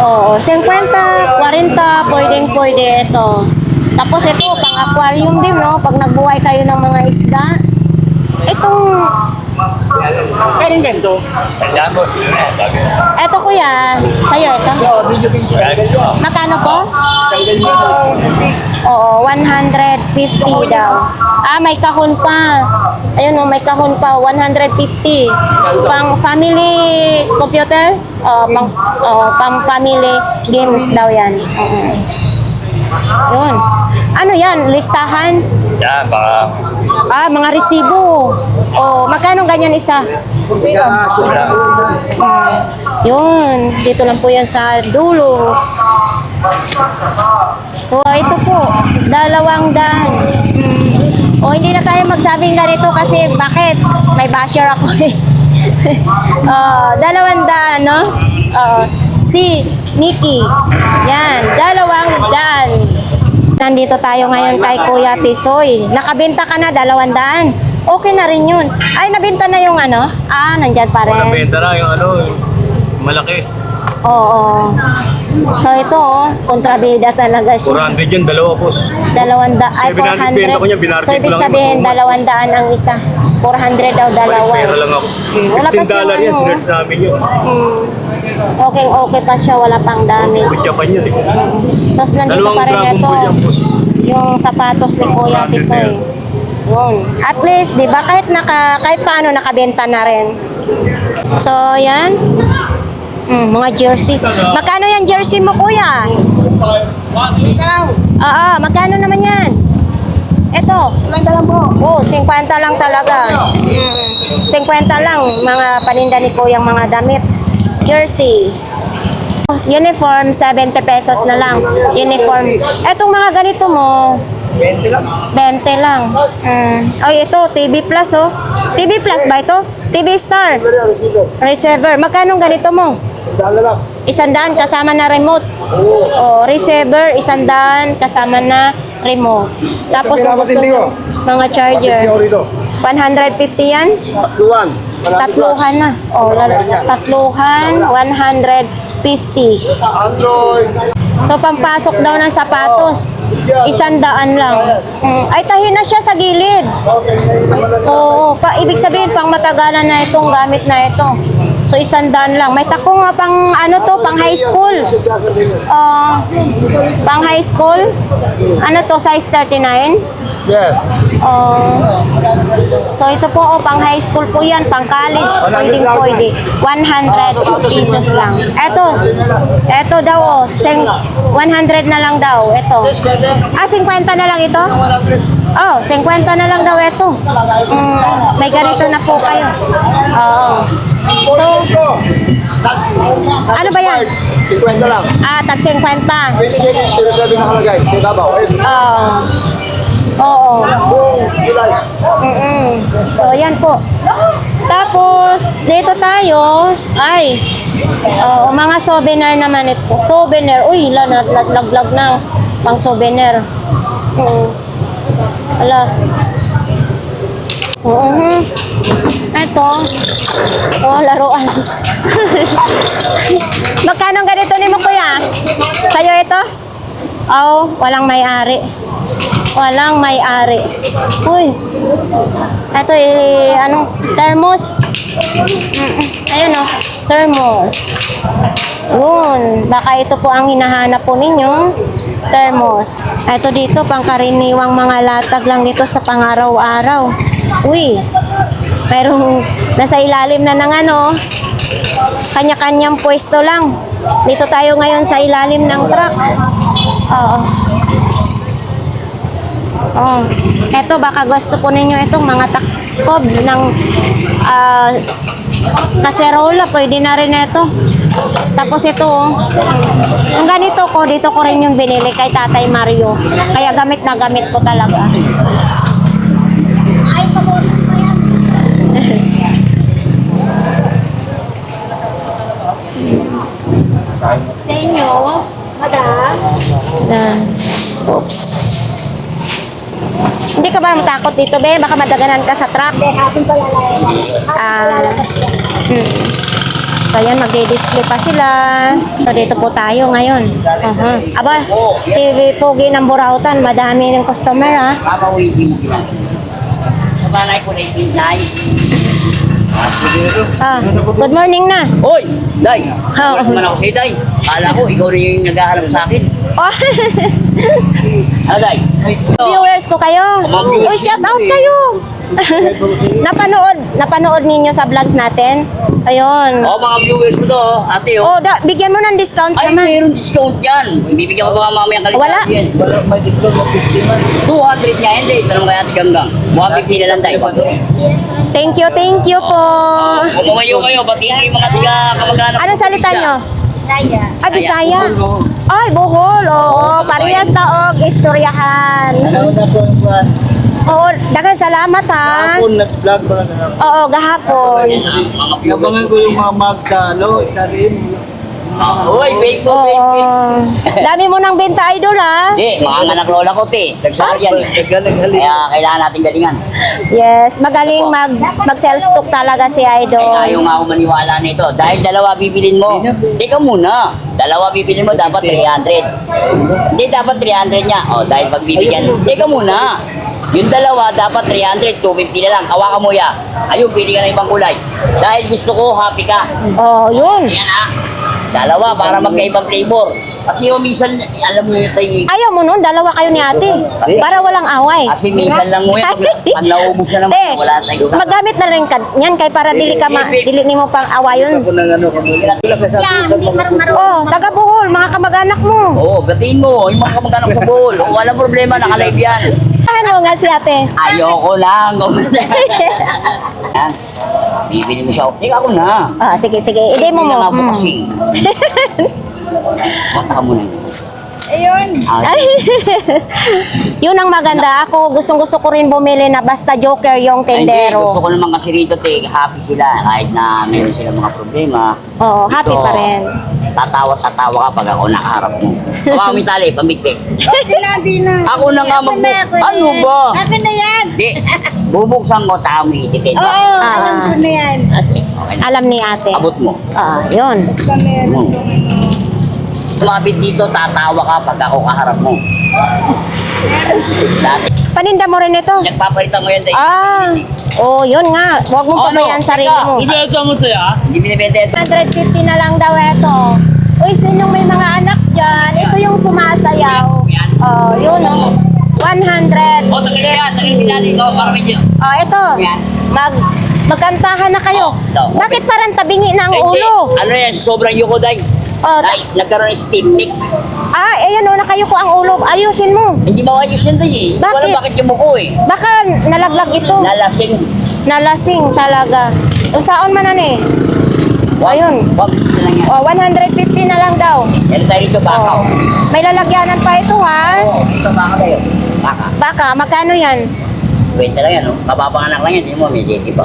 Oo, 50, 40, pwedeng-pwede ito. Tapos ito, pang-aquarium din, no? Pag nagbuhay kayo ng mga isda. Itong... Kanin ganito. Ito kuya, sa'yo ito. Magkano po? Oo, 150 daw. May kahon pa. Ayun o, may kahon pa, 150. Pang family computer? Pang family games daw yan. Yun. Ano yan? Listahan? Mga resibo. Magkano ganyan isa? Yun. Dito lang po yan sa dulo. Ito po. 200. Hindi na tayo magsabing ganito kasi bakit? May basher ako eh. 200, no? Si Nikki. Yan. 200. Nandito tayo ngayon kay Kuya Tisoy. Nakabenta ka na 200. Okay na rin yun. Ay, nabenta na yung nandyan pa rin. Nabenta na yung malaki. Oo. So ito, kontrabida talaga siya. 400 yun, dalawa boss. 200, ay 700 benta ko niya, 400. binarket So ibig ko lang sabihin, yung 200 ang isa. 400 daw dalawa. Pera lang ako. Wala pa $15 siyang yan, sinert sa amin yun. Okay pa siya, wala pang damage. Sa Japan yun eh. Tapos nandito Dalawang pa rin Dragon ito, Ball yan boss. yung sapatos ni Kuya 400 Tisoy. yan. Yun. At least, di ba, kahit paano nakabenta na rin. So, yan. Mga jersey. Magkano yan jersey mo, Kuya? Magkano naman yan? Ito. 50 lang po. 50 lang talaga. 50 lang mga paninda ni Kuya mga damit. Jersey. Uniform, 70 pesos na lang. Uniform. Etong mga ganito mo, 20 lang. Ay, ito, TV Plus, oh. TV Plus ba ito? TV Star. Receiver. Magkano ganito mo? 100 kasama na remote. O, receiver, 100 kasama na remote. Tapos kung gusto mo, mga charger. 150 yan? Tatluhan na. O, tatluhan, 150. So, pampasok daw ng sapatos. 100 lang. Ay, tahi na siya sa gilid. Oo, ibig sabihin, pang matagalan na itong gamit na ito. So, 100 lang. May tako nga pang, ano to, pang high school. Pang high school. Ano to, size 39? Yes. So, ito po, pang high school po yan, pang college, pwede. 100 pesos lang. Eto daw, 100 na lang daw, ito. 50 na lang ito? 50 na lang daw ito. May ganito na po kayo. So, ano ba yan? 50 lang. Tag 50. 20 nakalagay. Oo. So, yan po. Tapos, dito tayo, mga souvenir naman ito. Souvenir. Uy, laglag na. Pang souvenir. Ala. Ito. Laruan. Magkano ganito ni mo, kuya? Sa'yo ito? Walang may-ari. Walang may-ari. Uy. Ito, thermos. Ayun, thermos. Yun. Baka ito po ang hinahanap po ninyo. Thermos. Ito dito, pangkaraniwang mga latag lang dito sa pang-araw-araw. Uy. Mayroong nasa ilalim na ng kanya-kanyang pwesto lang. Dito tayo ngayon sa ilalim ng truck. Eto, baka gusto po ninyo itong mga takob ng kaserola, pwede na rin ito. Tapos ito, ang ganito ko, dito ko rin yung binili kay Tatay Mario. Kaya gamit na gamit ko talaga. Sa inyo, madam. Oops. Hindi ka ba matakot dito, be? Baka madaganan ka sa truck. So, yan, magdi-display pa sila. So, dito po tayo ngayon. Aba, si Pogi ng Burautan, madami ng customer, Papawidi mo ginagawa. Sa balay ko na ibintay. Good morning na. Hoy! Day! Naman ako sa'yo, Day. Kala ko, ikaw rin yung naghahanap sa akin. Ano, Day? Viewers ko kayo. Uy, shout out kayo. Napanood ninyo sa vlogs natin. Ayun. Mga viewers mo to, ate. Bigyan mo ng discount Ay, naman. mayroong discount yan. Bibigyan ko ba mamayang kalitahan Wala. yan? May discount ng 50 man. 200 niya, hindi. Tanong kaya ate Ganggang. 150 na lang tayo. Thank you po. Kung mamayo kayo, batiin kayo mga tiga kamag-anak. Anong salita nyo? Bisaya. Bisaya. Ay, Bohol. Oo, parehas taog, istoryahan. Oo, daghang salamat ha. Hapon, nag-vlog ba ka? Oo, gahapon. Nabangan ko yung mga magdalo, isa rin. Uy, fake ko, fake. Oo. Dami mo ng benta, idol ha. Hindi, mga anak lola ko, te. Nagsaryan eh. Nagaling halin. Kaya kailangan natin galingan. Yes, magaling mag-sell stock talaga si Kaya idol. ayaw nga ako maniwala nito. Dahil dalawa bibilin mo. Teka muna. Dalawa bibilin mo, dapat 300. Hindi, dapat 300 niya. Dahil pagbibigyan. Teka muna. Yung dalawa, dapat 300, 250 na lang. Hawakan mo ya. Ayun, pili ka ng ibang kulay. Dahil gusto ko, happy ka. Yun. Ayan ha. Dalawa, para magkaibang flavor. Kasi yung minsan, alam mo yung tayo. Ayaw mo nun, dalawa kayo ni ate. Para walang away. Kasi minsan lang mo yan, pag naubos na naman, wala tayong stock. Magamit na rin ka yan kay para dili ni mo pang awayon. Ako ng kamulit. Taga Bohol, mga kamag-anak mo. Oo, batiin mo. Yung mga kamag-anak sa bowl. Walang problema, naka-live yan. Ano nga si ate? Ayoko lang. Yan. Bibili mo siya. Teka ako na. Sige. Hindi mo Hindi mo. na nga bukas eh. Bata ka muna yun. Ayun. Ah, Ay, yun ang maganda. Ako gustong-gusto ko rin bumili na basta joker yung Hindi, tendero. gusto ko naman kasi rito, happy sila. Kahit na meron silang mga problema. Oo, happy pa rin. Tatawa ka pag ako nakaharap mo. Hawa kami tali, pamigti. Di na. Ako na nga Ako na, ako na Ano yan. ba? Akin na yan. Di, bubuksan ko, tami, ititin Oo, ba? alam ko na yan. Okay na. Alam ni ate. Abot mo. Yun. Basta meron ko ano. Tumabit dito, tatawa ka pag ako kaharap mo. Dati, Paninda mo rin ito? nagpapalitan mo yan dahil. Yun nga. Huwag mo Oh, pabayaan ano? sarili Teka. mo. Hindi binibenta ito. 150 na lang daw ito. Uy, sinong may mga anak dyan? Ito yung sumasayaw. Yan. Yun 100. O, tagalin mo yan ikaw para medyo. Ito. Yan. Magkantahan na kayo. Oh, Bakit parang tabingi na ang Hindi, ulo? ano yan, sobrang yuko day. Day, nagkaroon ng steam neck. Ayan nakayo ko ang ulo. Ayusin mo. Hindi ba ayos yan day eh. Hindi ko alam Bakit? bakit yumuko eh. Baka nalaglag ito. Lalasing. Nalasing talaga. Kung saan man eh. Ayun. Wag na lang yan. 150 na lang daw. Meron tayo rito baka. Oh. May lalagyanan pa ito ha. Oo, dito baka tayo. Baka. Baka, magkano yan? Kwenta lang yan, no? Kapapanganak lang yan, hindi mo, may JT pa.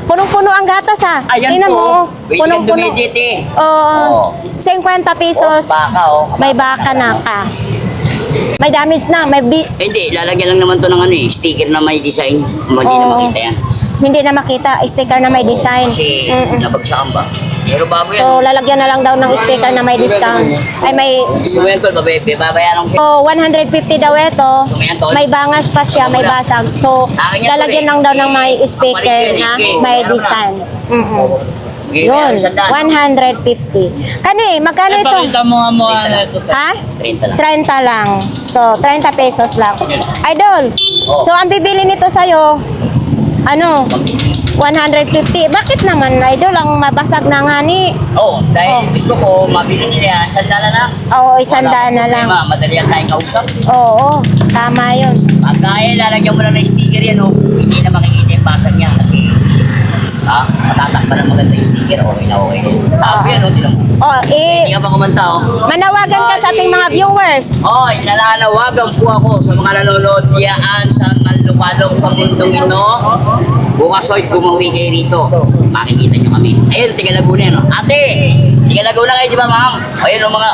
Punong-puno ang gatas ha. Ayan Tingnan po. mo. Wait lang Punong-puno. dumiditi. Oo. 50 pesos. Baka, oh. May baka na ka. May damage na. Hindi, lalagyan lang naman to ng ano eh, sticker na may design. Hindi na Oo. makita yan. Hindi na makita. Sticker na may design. Kasi Mm-mm. nabagsakan ba? Pero bago yan. So, lalagyan na lang daw ng sticker na may discount. Ay, may... Gusto mo yan, tol, babayaran ko siya. So, 150 daw ito. Gusto mo yan, tol? May bangas pa siya, may basag. So, Akin yan, lalagyan tol, lang eh. daw ng may speaker Papalit na yan, eh. may Meron na. design. Mm-mm. Okay, Yun, meron sa daan. 150. Kani, magkano ito? mo nga mo ano ito. Ha? 30 lang. 30 lang. So, 30 pesos lang. Idol, Oh. so ang bibili nito sa'yo, ano, 150. Bakit naman, Idol, ang mabasag na nga ni? Oo, dahil gusto ko, mabili nila yan, sandala na. Oo, isandaan na lang. Problema, madali ang tayong kausap. Oo, tama yun. Pag kaya, lalagyan mo lang ng sticker yan, oh. Hindi na makikita yung basag niya kasi matatakpan ng maganda yung sticker, okay na okay na. Tago yan, oh, tinan mo. Hindi ka pa kumanta, oh. Manawagan ka sa ating mga viewers. Oy, nananawagan po ako sa mga nanonood diyaan sa malupalong sa mundong ito. Bukas oy, gumawi kayo rito. Makikita nyo kami. Ayun, tiga Laguna yan, oh. Ate, tiga Laguna kayo, di ba, ma'am? Ayun, oh, mga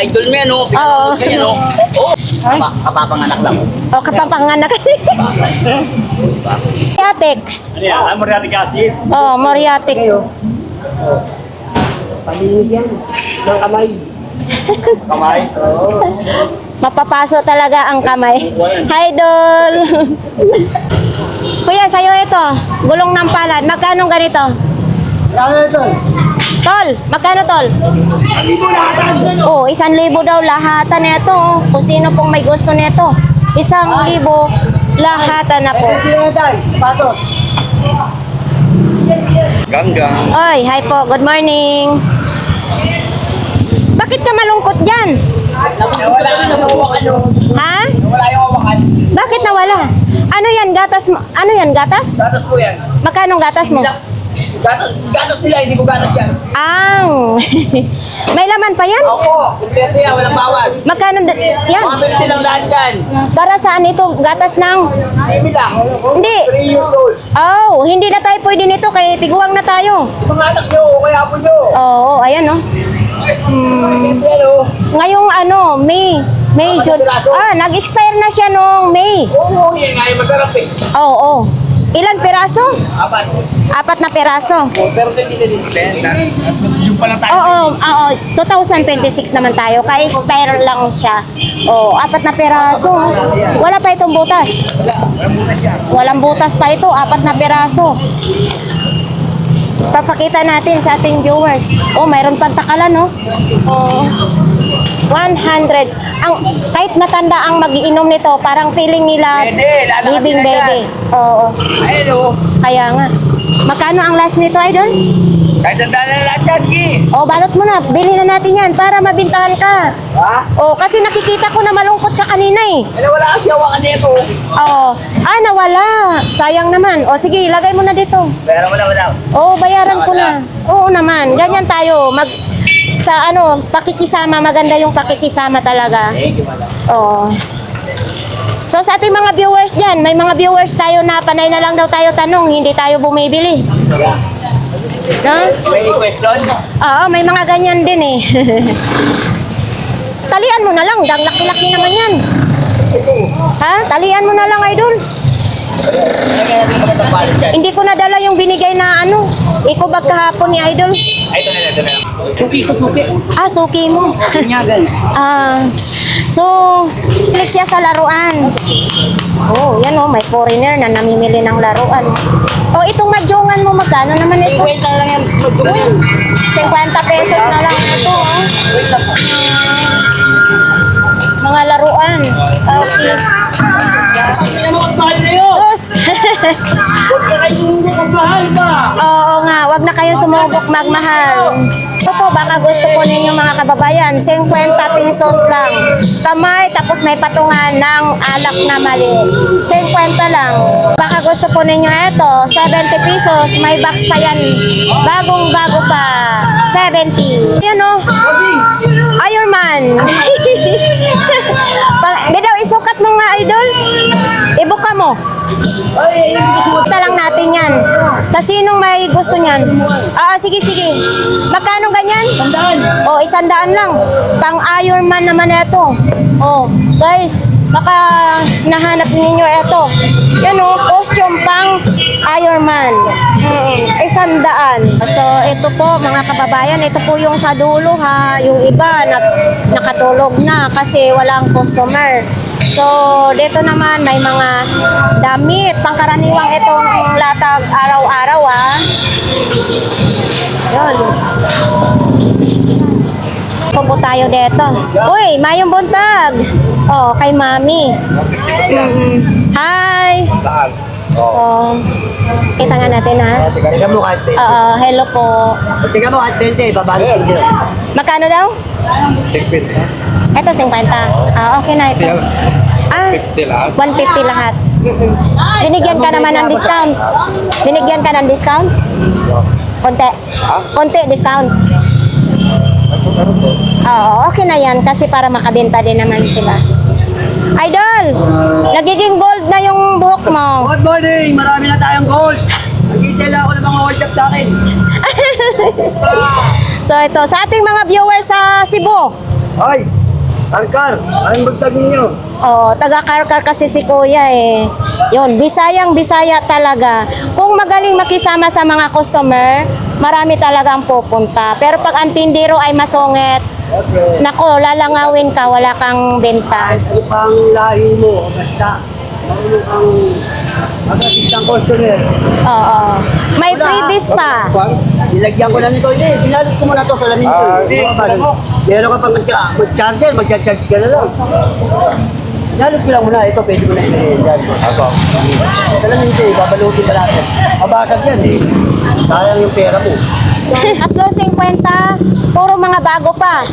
idol mo yan, oh. Oo. Ganyan, oh. Oo. Kapapanganak lang, oh. O, kapapanganak. Moriatic. Ano yan? Ano mo rin kasi? Oh, Moriatic. Kamay? Mapapaso talaga ang kamay. Hi, Idol. Kuya, sa'yo ito. Gulong ng palad. Magkano ganito? Ano ito? Tol, magkano tol? 1,000 lahatan. Oh, 1,000 daw lahatan nito. Oh. Kung sino pong may gusto nito. 1,000 lahatan na po. Pato. Ganggang. Oy, hi po. Good morning. Bakit ka malungkot dyan? Wala ka na Ha? Wala yung hawakan. Bakit nawala? Ano yan, gatas mo? Ano yan, gatas? Gatas po yan. Magkano gatas mo? Gatas nila, hindi ko gatas yan. Ang. May laman pa yan? Opo, kompleto yan, walang bawas. Magkano yan? 150 lang lahat yan. Para saan ito? Gatas ng... Baby lang. Hindi. 3 years old. Oh, hindi na tayo pwede nito kay tiguang na tayo. Mga anak nyo, kaya po nyo. Oo, ayan oh. Pero, Ngayong ano, May, June. Nag-expire na siya nung May. oo, yan nga yung masarap eh. Oo. Ilan piraso? Apat. 4 na piraso. Pero hindi na disbenta. Yung pala tayo. Oo. 2026 naman tayo. Ka-expire lang siya. Oo, 4 na piraso. Wala pa itong butas. Walang butas pa ito. 4 na piraso. Papakita natin sa ating viewers. Oh, mayroon pang takalan, no? Oh. 100. Kahit matanda ang magiinom nito, parang feeling nila Pwede, lalakas living sila baby. Oo. Ayun o. Kaya nga. Magkano ang last nito, Idol? Kahit sandala na lahat yan, Gi. Oh, balot mo na. Bilhin na natin yan para mabintahan ka. Ha? Oh, kasi nakikita ko na malungkot ka kanina eh. Ano, wala kasi hawakan nito. Oh, nawala. Sayang naman. Oh, sige, lagay mo na dito. Pero wala. Oh, bayaran ko na. Oo naman. Ganyan tayo. sa ano, pakikisama, maganda yung pakikisama talaga. Oo. So sa ating mga viewers dyan, may mga viewers tayo na panay na lang daw tayo tanong, hindi tayo bumibili. No? May question? Oo, may mga ganyan din eh. Talian mo na lang, dang laki-laki naman yan. Ha? Talian mo na lang, idol. Kaya natin magandang palit yan. Hindi ko nadala yung binigay na ano, eco-bag kahapon ni idol. Ay, ito na lang, ito na lang. Suki ko, suki. Ah, suki mo. Kunyagan. So, click siya sa laruan. Oh, yan oh, may foreigner na namimili ng laruan. Oh, itong madjongan mo, magkano naman ito? 50 lang yan. 50 pesos na lang ito, oh. Wait lang po. Mga laruan. Okay. Hindi naman magmahal na yun. Sus! Huwag ka kayong magmahal ba? Oo nga, wag na kayong sumubok magmahal. Ito po, baka gusto po ninyo mga kababayan, 50 pesos lang. Kamay, tapos may patungan ng alak na mali. 50 lang. Baka gusto po ninyo ito, 70 pesos, may box pa yan. Bagong-bago pa, 70. Yan o, Iron Man. Bidaw, isukat mo nga, idol. Ibuka mo. Ay, Punta lang natin yan. Sa sinong may gusto niyan? Sige, sige. Magkano ganyan? 100. Oh, 100 lang. Pang Iron Man naman ito. Oh, guys, baka nahanap ninyo ito. Yan oh, costume pang Iron Man. 100. So, ito po mga kababayan, ito po yung sa dulo ha. Yung iba nakatulog na kasi walang customer. So, dito naman may mga damit, pangkaraniwang itong latag araw-araw ha. Yun. Po tayo dito. Uy, mayong buntag. Oh, kay mami. Hi. Oh. Kita nga natin ha. Tingnan mo kahit 20. Hello po. Tingnan mo kahit 20, babalik ko dito. Magkano daw? Ito 50. Okay na ito. 150 lahat. Binigyan ka naman ng discount. Binigyan ka ng discount? Konti. Konti discount. Okay na yan kasi para makabenta din naman sila. Idol, nagiging gold na yung buhok mo. Good morning! Marami na tayong gold. Nag-detail ako ng mga hold up sa akin. So ito, sa ating mga viewers sa Cebu. Hoy! Karkar! Anong bugtag ninyo? Taga-Karkar kasi si Kuya eh. Yun, Bisayang-Bisaya talaga. Kung magaling makisama sa mga customer, marami talagang pupunta. Pero pag ang tindero ay masungit, Okay. nako, lalangawin ka, wala kang benta. Kahit ano pang lahi mo, basta marunong kang mag-assist ng customer. Oo. May Wala. freebies pa. Nilagyan ko na nito. Hindi, pinalot ko muna to sa lamin ko. Meron ka pang mag-charger, mag-charge ka na lang. Pinalot ko lang muna. Ito, pwede mo na ilagay dyan. Sa lamin ko, babalutin pa natin. Mabasag yan eh. Sayang yung pera mo. Tatlo 50, puro mga bago pa.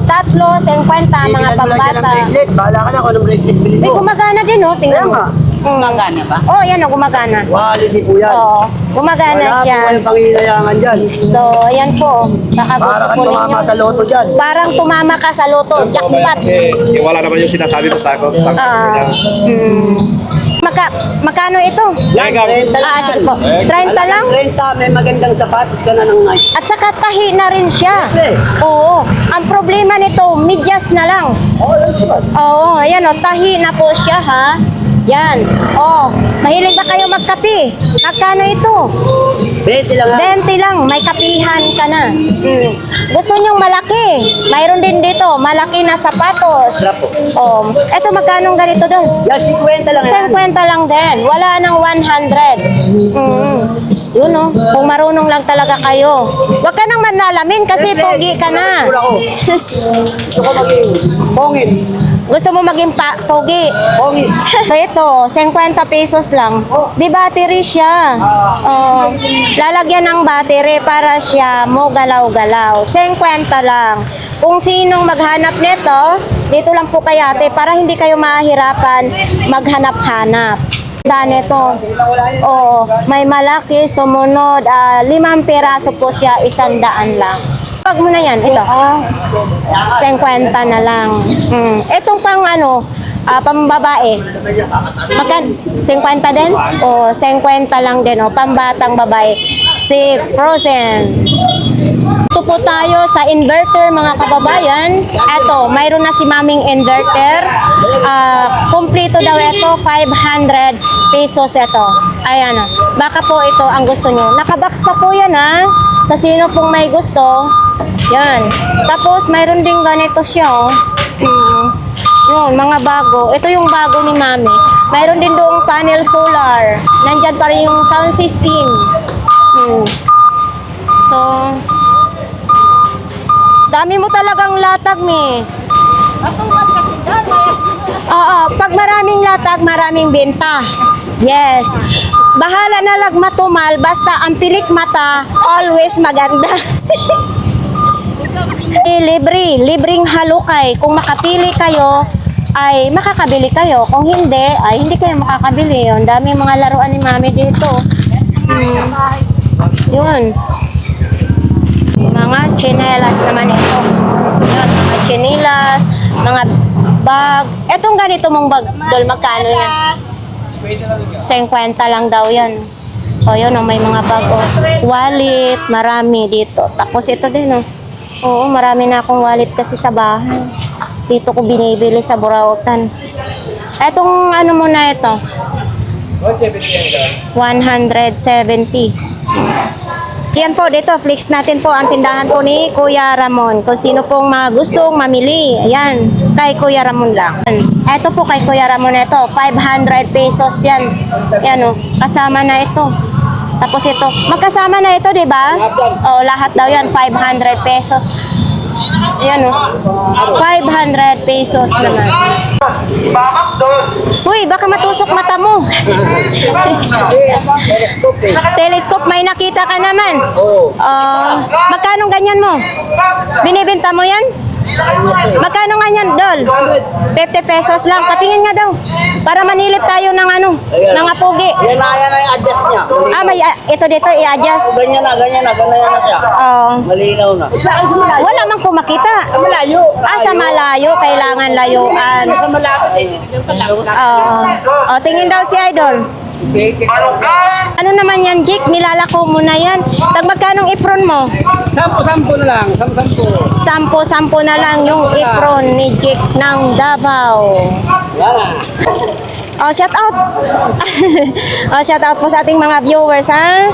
Tatlo 50, mga Bibigyan mo lang dyan ng pambata. bracelet. Bahala ka na kung anong bracelet bilhin May mo. gumagana din, oh. Kaya Tingnan mo. nga. Magana ba? Yan, oh, gumagana. Quality po yan. Gumagana Wala po siya. kayong panghilayangan dyan. So, ayan po. Baka gusto Para po kang tumama ninyo. sa loto dyan. Parang tumama ka sa loto. Jackpot. Wala naman yung sinasabi mo sa ako. Magkano ito? Yan, 30 lang. Sige po. 30 lang? 30, may magandang sapatos ka na ng Nike. At saka tahi na rin siya. Siyempre. Oo. Ang problema nito, medyas na lang. Oo, ayan o, tahi na po siya ha. Yan. Mahilig ba kayo magkape? Magkano ito? 20 lang ha. 20 lang, may kapihan ka na. Gusto nyong malaki? Mayroon din dito, malaki na sapatos. Sarap po. Eto magkano ganito doon? Yan, 50 lang yan. 50 lang din. Wala nang 100. Yun oh, kung marunong lang talaga kayo. Huwag ka nang manlalamin kasi pogi ka na. Gusto ko. Gusto ko maging pongit. Gusto mo maging pogi. Pongit. So ito, 50 pesos lang. Di battery siya. Lalagyan ng battery para siya mo galaw-galaw. 50 lang. Kung sinong maghanap nito, dito lang po kay ate para hindi kayo mahirapan maghanap-hanap. Nito. May malaki, sumunod, 5 piraso po siya, 100 lang. Pag mo na yan, ito. 50 na lang. Itong pang ano, pambabae. Makan 50 din? O 50 lang din, o pambatang babae. Si Frozen. Ito po tayo sa inverter mga kababayan. Ito, mayroon na si maming inverter. Kompleto daw ito, 500 pesos ito. Ayan, baka po ito ang gusto nyo. Nakabox pa po yan ha. Sa sino pong may gusto. Yan. Tapos mayroon din ganito siya. Yun, mga bago. Ito yung bago ni mami. Mayroon din doong panel solar. Nandyan pa rin yung sound system. So, dami mo talagang latag, mi. Oo, pag maraming latag, maraming benta. Yes. Bahala na lang matumal, basta ang pilik mata, always maganda. Libreng halukay. Kung makapili kayo, ay makakabili kayo. Kung hindi, ay hindi kayo makakabili. Ang dami mga laruan ni mami dito. Yun. Mga chinelas naman ito. Yan, mga chinelas, mga bag. Etong ganito mong bag, Dol, magkano yan? 50 lang daw yan. O yun, may mga bag. Wallet, marami dito. Tapos ito din, Oo, marami na akong wallet kasi sa bahay. Dito ko binibili sa Burautan. Etong ano muna ito? 170. Yan po, dito, flex natin po ang tindahan po ni Kuya Ramon. Kung sino pong gustong mamili, ayan, kay Kuya Ramon lang. Ito po kay Kuya Ramon ito, 500 pesos yan. Yan kasama na ito. Tapos ito, magkasama na ito, di ba? O, lahat daw yan, 500 pesos. Ayan 500 pesos naman. Uy, baka matusok mata mo. Telescope, may nakita ka naman. Magkano ganyan mo? Binibenta mo yan? Magkano nga yan, Dol? 50 pesos lang. Patingin nga daw. Para manilip tayo ng mga pugi. Yan na i-adjust niya. May ito dito i-adjust. Ganyan na siya. Malinaw na. Wala man ko makita. Sa malayo. Sa malayo. Kailangan layuan. Sa malapit. Tingin daw si Idol. Ano naman yan, Jake? Nilalako mo na yan. Magkanong apron mo? 10 na lang. 10. 10 na lang yung apron ni Jake ng Davao. Shout out. Shout out po sa ating mga viewers, ha?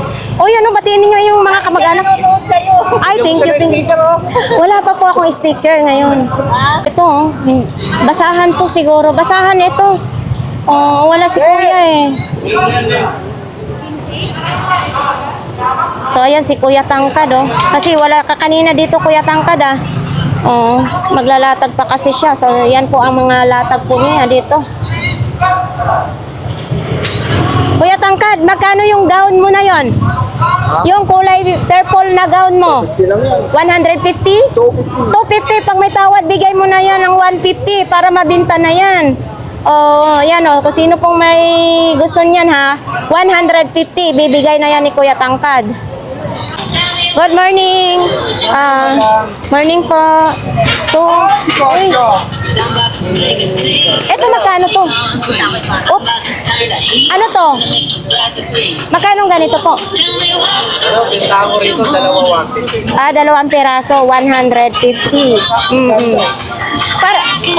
Batiin niyo yung mga kamag-anak. Ay, thank you. Wala pa po akong sticker ngayon. Ito, basahan to siguro. Basahan ito. Wala si Kuya eh. So, ayan si Kuya Tangkad, Kasi wala ka kanina dito, Kuya Tangkad, maglalatag pa kasi siya. So, yan po ang mga latag po niya dito. Kuya Tangkad, magkano yung gown mo na yon? Yung kulay purple na gown mo? 150? 250. Pag may tawad, bigay mo na yan ng 150 para mabinta na yan. Yan kung sino pong may gusto niyan ha, 150 bibigay na yan ni Kuya Tangkad. Good morning. Morning po. So, eto magkano to? Oops. Ano to? Magkano ganito po? Dalawang piraso, 150.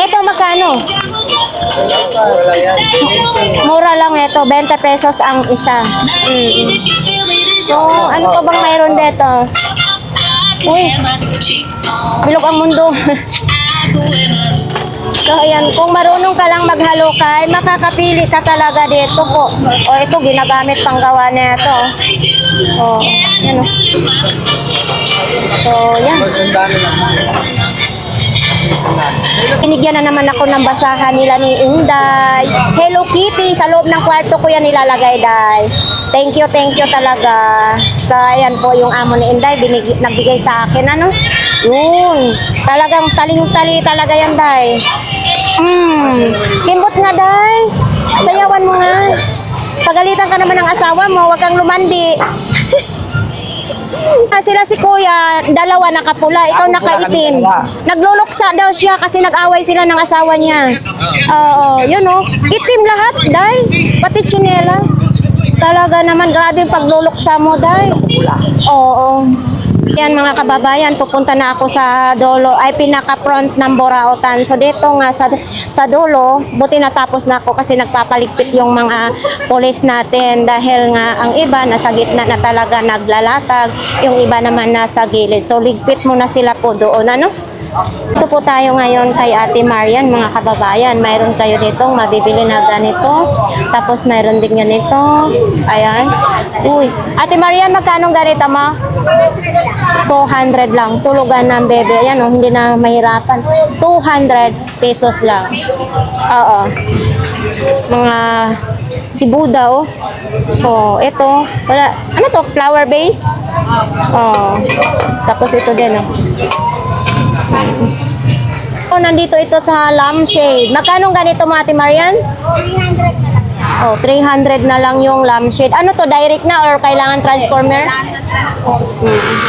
Eto magkano? Mura lang ito, 20 pesos ang isa. So, ano pa bang mayroon dito? Uy, bilog ang mundo. So, ayan, kung marunong ka lang maghalukay, makakapili ka talaga dito po. Ito, ginagamit pang gawa na ito. Yan So, yan. Binigyan na naman ako ng basahan nila ni Inday. Hello Kitty, sa loob ng kwarto ko yan nilalagay, Day. Thank you talaga. So, ayan po yung amo ni Inday, nagbigay sa akin, Yun. Talagang taling-tali talaga yan, Day. Kimbot nga, Day. Sayawan mo nga. Pagalitan ka naman ng asawa mo, huwag kang lumandi. Sila si kuya, dalawa nakapula, ikaw nakaitim. Nagluluksa daw siya kasi nag-away sila ng asawa niya. Oo, yun o. Itim lahat, day. Pati tsinelas. Talaga naman, grabe yung pagluluksa mo, day. Oo. Yan mga kababayan, pupunta na ako sa dulo, ay pinaka-front ng Borautan. So dito nga sa dulo, buti natapos na ako kasi nagpapaligpit yung mga polis natin dahil nga ang iba nasa gitna na talaga naglalatag, yung iba naman nasa gilid. So ligpit muna sila po doon, ano? Ito po tayo ngayon kay Ate Marian, mga kababayan. Mayroon kayo ditong mabibili na ganito. Tapos mayroon din ganito. Ayan. Uy, Ate Marian, magkano ganito mo? 200 lang. Tulugan ng bebe. Ayan o, hindi na mahirapan. 200 pesos lang. Oo. Mga si Buddha oh. Oh, ito. Wala. Ano to? Flower base? Oh. Tapos ito din oh. Oh, nandito ito sa lampshade. Magkano ganito mo, Ate Marian? 300 na lang. Oh, 300 na lang yung lampshade. Ano to, direct na or kailangan transformer?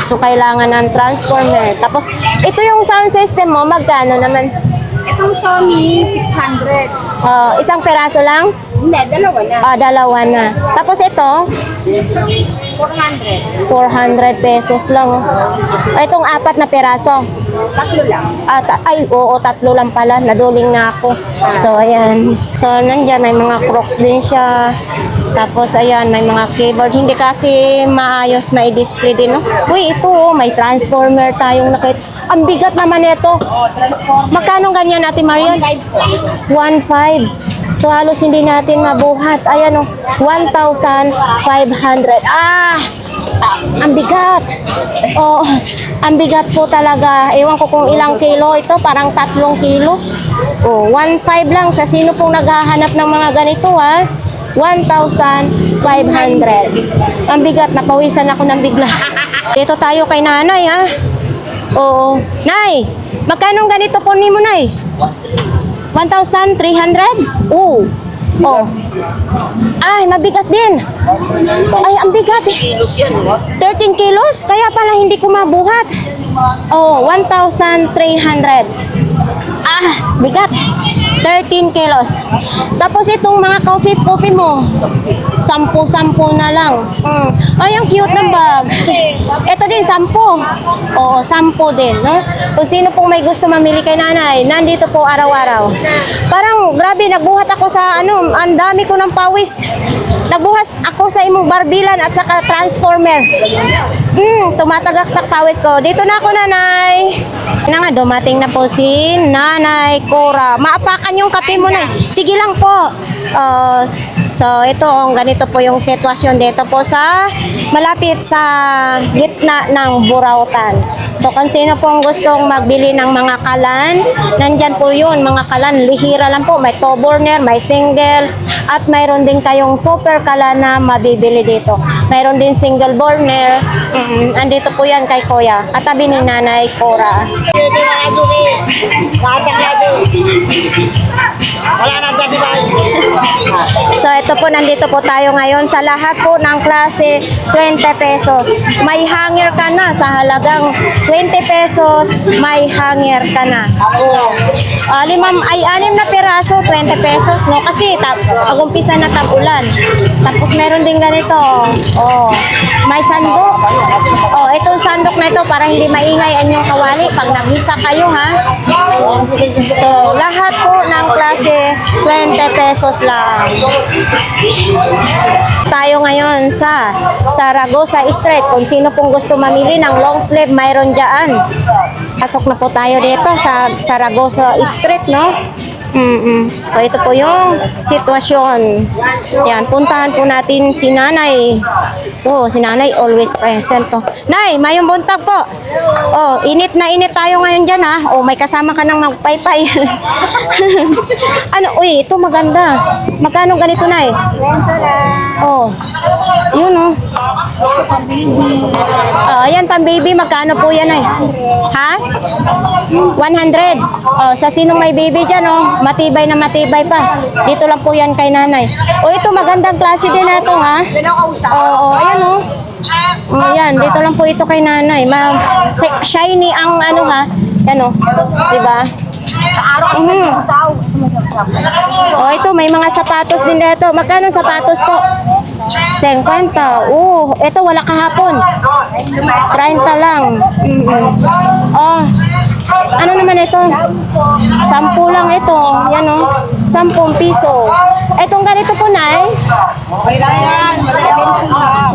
So, kailangan ng transformer. Tapos, ito yung sound system mo, magkano naman? Itong Sony, 600. Isang peraso lang? Hindi, dalawa na. Dalawa na. Tapos ito, 400. 400 pesos lang. Itong 4 na peraso. Tatlo lang. Ay, oo, 3 lang pala. Naduling na ako. So, ayan. So, nandyan, may mga crocs din siya. Tapos, ayan, may mga keyboard. Hindi kasi maayos mai-display din, no? Uy, ito, oh, may transformer tayong nakita. Ang bigat naman ito. Magkano ganyan, Ate Marian? 1.5. So, halos hindi natin mabuhat. Ayan, oh, 1,500. Ang bigat. Oh, ang bigat po talaga. Ewan ko kung ilang kilo ito, parang 3 kilo. Oh, 1.5 lang sa sino pong naghahanap ng mga ganito ha. 1,500. Ang bigat, napawisan ako ng bigla. Dito tayo kay nanay ha. Oo. Nay, magkano ganito po ni mo, nay? 1,300? Oo. Oh. Ay, mabigat din. Ay, ang bigat. 13 kilos? Kaya pala hindi ko mabuhat. Oh, 1,300. Bigat. 13 kilos. Tapos itong mga coffee mo, 10 na lang. Ay, ang cute ng bag. Ito din, 10. Oo, 10 din, no? Kung sino pong may gusto mamili kay nanay, nandito po araw-araw. Parang, grabe, nagbuhat ako sa, ang dami ko ng pawis. Nagbuhat ako sa imong barbilan at saka transformer. Tumatagaktak pawis ko. Dito na ako, nanay. Na nga, dumating na po si Nanay Cora. Maapakan yung kape mo, nay. Sige lang po. So, ito, ganito po yung sitwasyon dito po sa malapit sa gitna ng Burautan. So, kung sino pong gustong magbili ng mga kalan, nandyan po yun, mga kalan, lihira lang po. May two burner, may single, at mayroon din kayong super kalan na mabibili dito. Mayroon din single burner. Andito po yan kay Kuya. At tabi ni Nanay Cora. Pwede mga dukis. Lahat natin. Wala na dati ba? So ito po, nandito po tayo ngayon sa lahat po ng klase 20 pesos. May hanger ka na sa halagang 20 pesos, may hanger ka na. Anim na piraso, 20 pesos, no? Kasi pag-umpisa na tag-ulan. Tapos meron din ganito, may sandok. Itong sandok na ito para hindi maingay ang inyong kawali pag nag-isa kayo, ha? So, lahat po ng klase 20 pesos lang. Tayo ngayon sa Zaragoza Street. Kung sino pong gusto mamili ng long sleeve, mayroon dyan. Pasok na po tayo dito sa Zaragoza Street, no? So, ito po yung sitwasyon. Yan, puntahan po natin si Nanay. Si Nanay always present to. Nay, mayong buntag po. Init na init tayo ngayon dyan, ha? May kasama ka ng magpaypay. Ito maganda. Magkano ganito, Nay? 20 lang. Yun, ayan, pang-baby, magkano po yan, Nay? Ha? 100. Sa sinong may baby dyan, matibay na matibay pa. Dito lang po yan kay nanay. Ito magandang klase din na ito, ha? Oo, ayan, Yan, dito lang po ito kay nanay. Shiny ang ano ha. Ano, diba? Oh, ito may mga sapatos din dito. Magkano sapatos po? 50. Ito wala kahapon. 30 lang. Oh. Ano naman ito? 10 lang ito. Yan oh. 10 piso. Itong ganito po, Nay?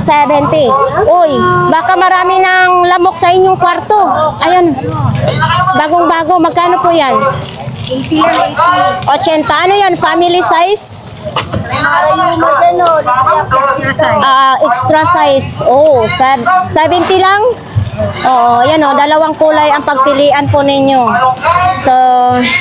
70. Uy, baka marami ng lamok sa inyong kwarto. Ayan. Bagong-bago. Magkano po yan? 80. Ano yan? Family size? Extra size. 70 lang? Oo, yan o, dalawang kulay ang pagpilian po ninyo. So,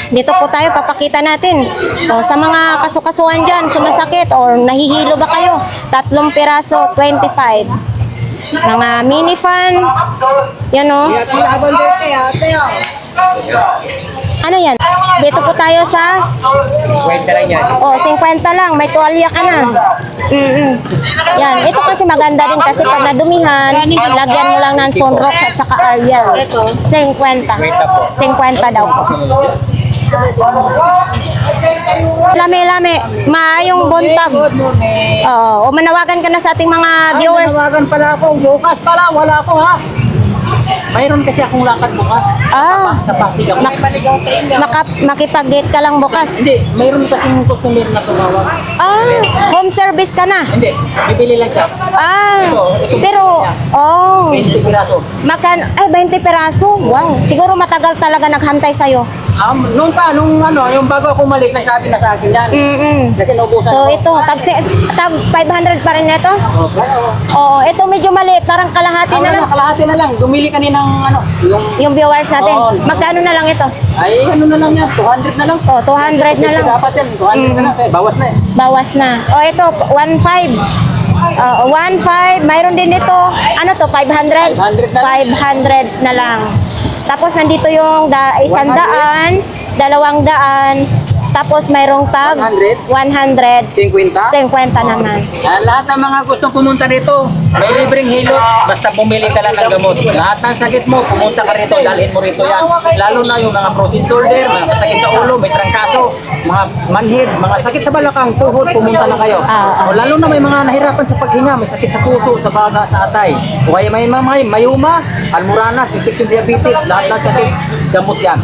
dito po tayo, papakita natin. O, sa mga kasukasuhan dyan, sumasakit or nahihilo ba kayo? 3 piraso, 25. Mga mini fan. Yan o. Ano yan? Dito po tayo sa 50 lang yan. 50 lang. May tuwalya ka na. Yan. Ito kasi maganda rin kasi pag nadumihan, lagyan mo lang ng sunrock at saka Ariel. 50. 50 daw po. Lame-lame. Maayong buntag. O manawagan ka na sa ating mga viewers. Nawagan pala ako. Bukas pala, wala ako ha. Mayroon kasi akong lakad bukas. Sa Pasig ako. Makipag-date ka lang bukas. Hindi, mayroon kasing customer na tumawag. Home service ka na. Hindi, bibili lang siya. Pero, 20 piraso. ay 20 peraso. Wow, siguro matagal talaga naghantay sa'yo. Nung yung bago ako umalis, nagsabi na sa akin yan. Kasi naubusan So ko. ito, tag 500 pa rin ito? Oo, ito medyo maliit, parang kalahati na lang. Kalahati na lang. Dumili ka ng Yung viewers natin. Oo. Magkano na lang ito? ay ano na lang yan, 200 na lang. 200 na lang. Dapat yan, 200 na lang. Bawas na eh. Bawas na. Ito, 1.5. 1.5. Mayroon din ito. Ano to, 500? 500 na lang. 500 na lang. Tapos nandito yung 100, 200, tapos mayroong tag 100, 100, 50. 50 naman. Lahat ng mga gustong pumunta rito, may libreng hilot, basta bumili ka lang ng gamot. Lahat ng sakit mo, pumunta ka rito, dalhin mo rito yan. Lalo na yung mga frozen shoulder, mga sakit sa ulo, may trangkaso, mga manhid, mga sakit sa balakang, tuhod, pumunta na kayo. O lalo na may mga nahirapan sa paghinga, may sakit sa puso, sa baga, sa atay. O kaya may mayuma, almoranas, infection diabetes, lahat ng sakit, gamot yan.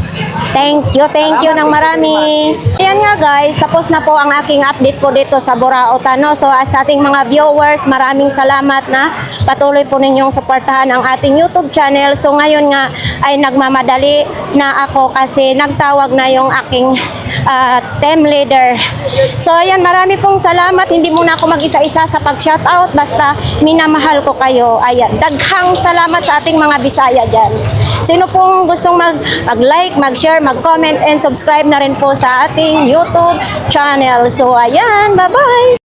Thank you ng marami. Ayan nga guys, tapos na po ang aking update po dito sa Burauta, no? So sa ating mga viewers, maraming salamat na patuloy po ninyong suportahan ang ating YouTube channel. So ngayon nga ay nagmamadali na ako kasi nagtawag na yung aking team leader. So ayan, marami pong salamat. Hindi muna ako mag-isa-isa sa pag-shoutout, basta minamahal ko kayo. Ayan, daghang salamat sa ating mga Bisaya dyan. Sino pong gustong mag-like, mag-share, mag-comment, and subscribe na rin po sa ating YouTube channel. So ayan, bye-bye!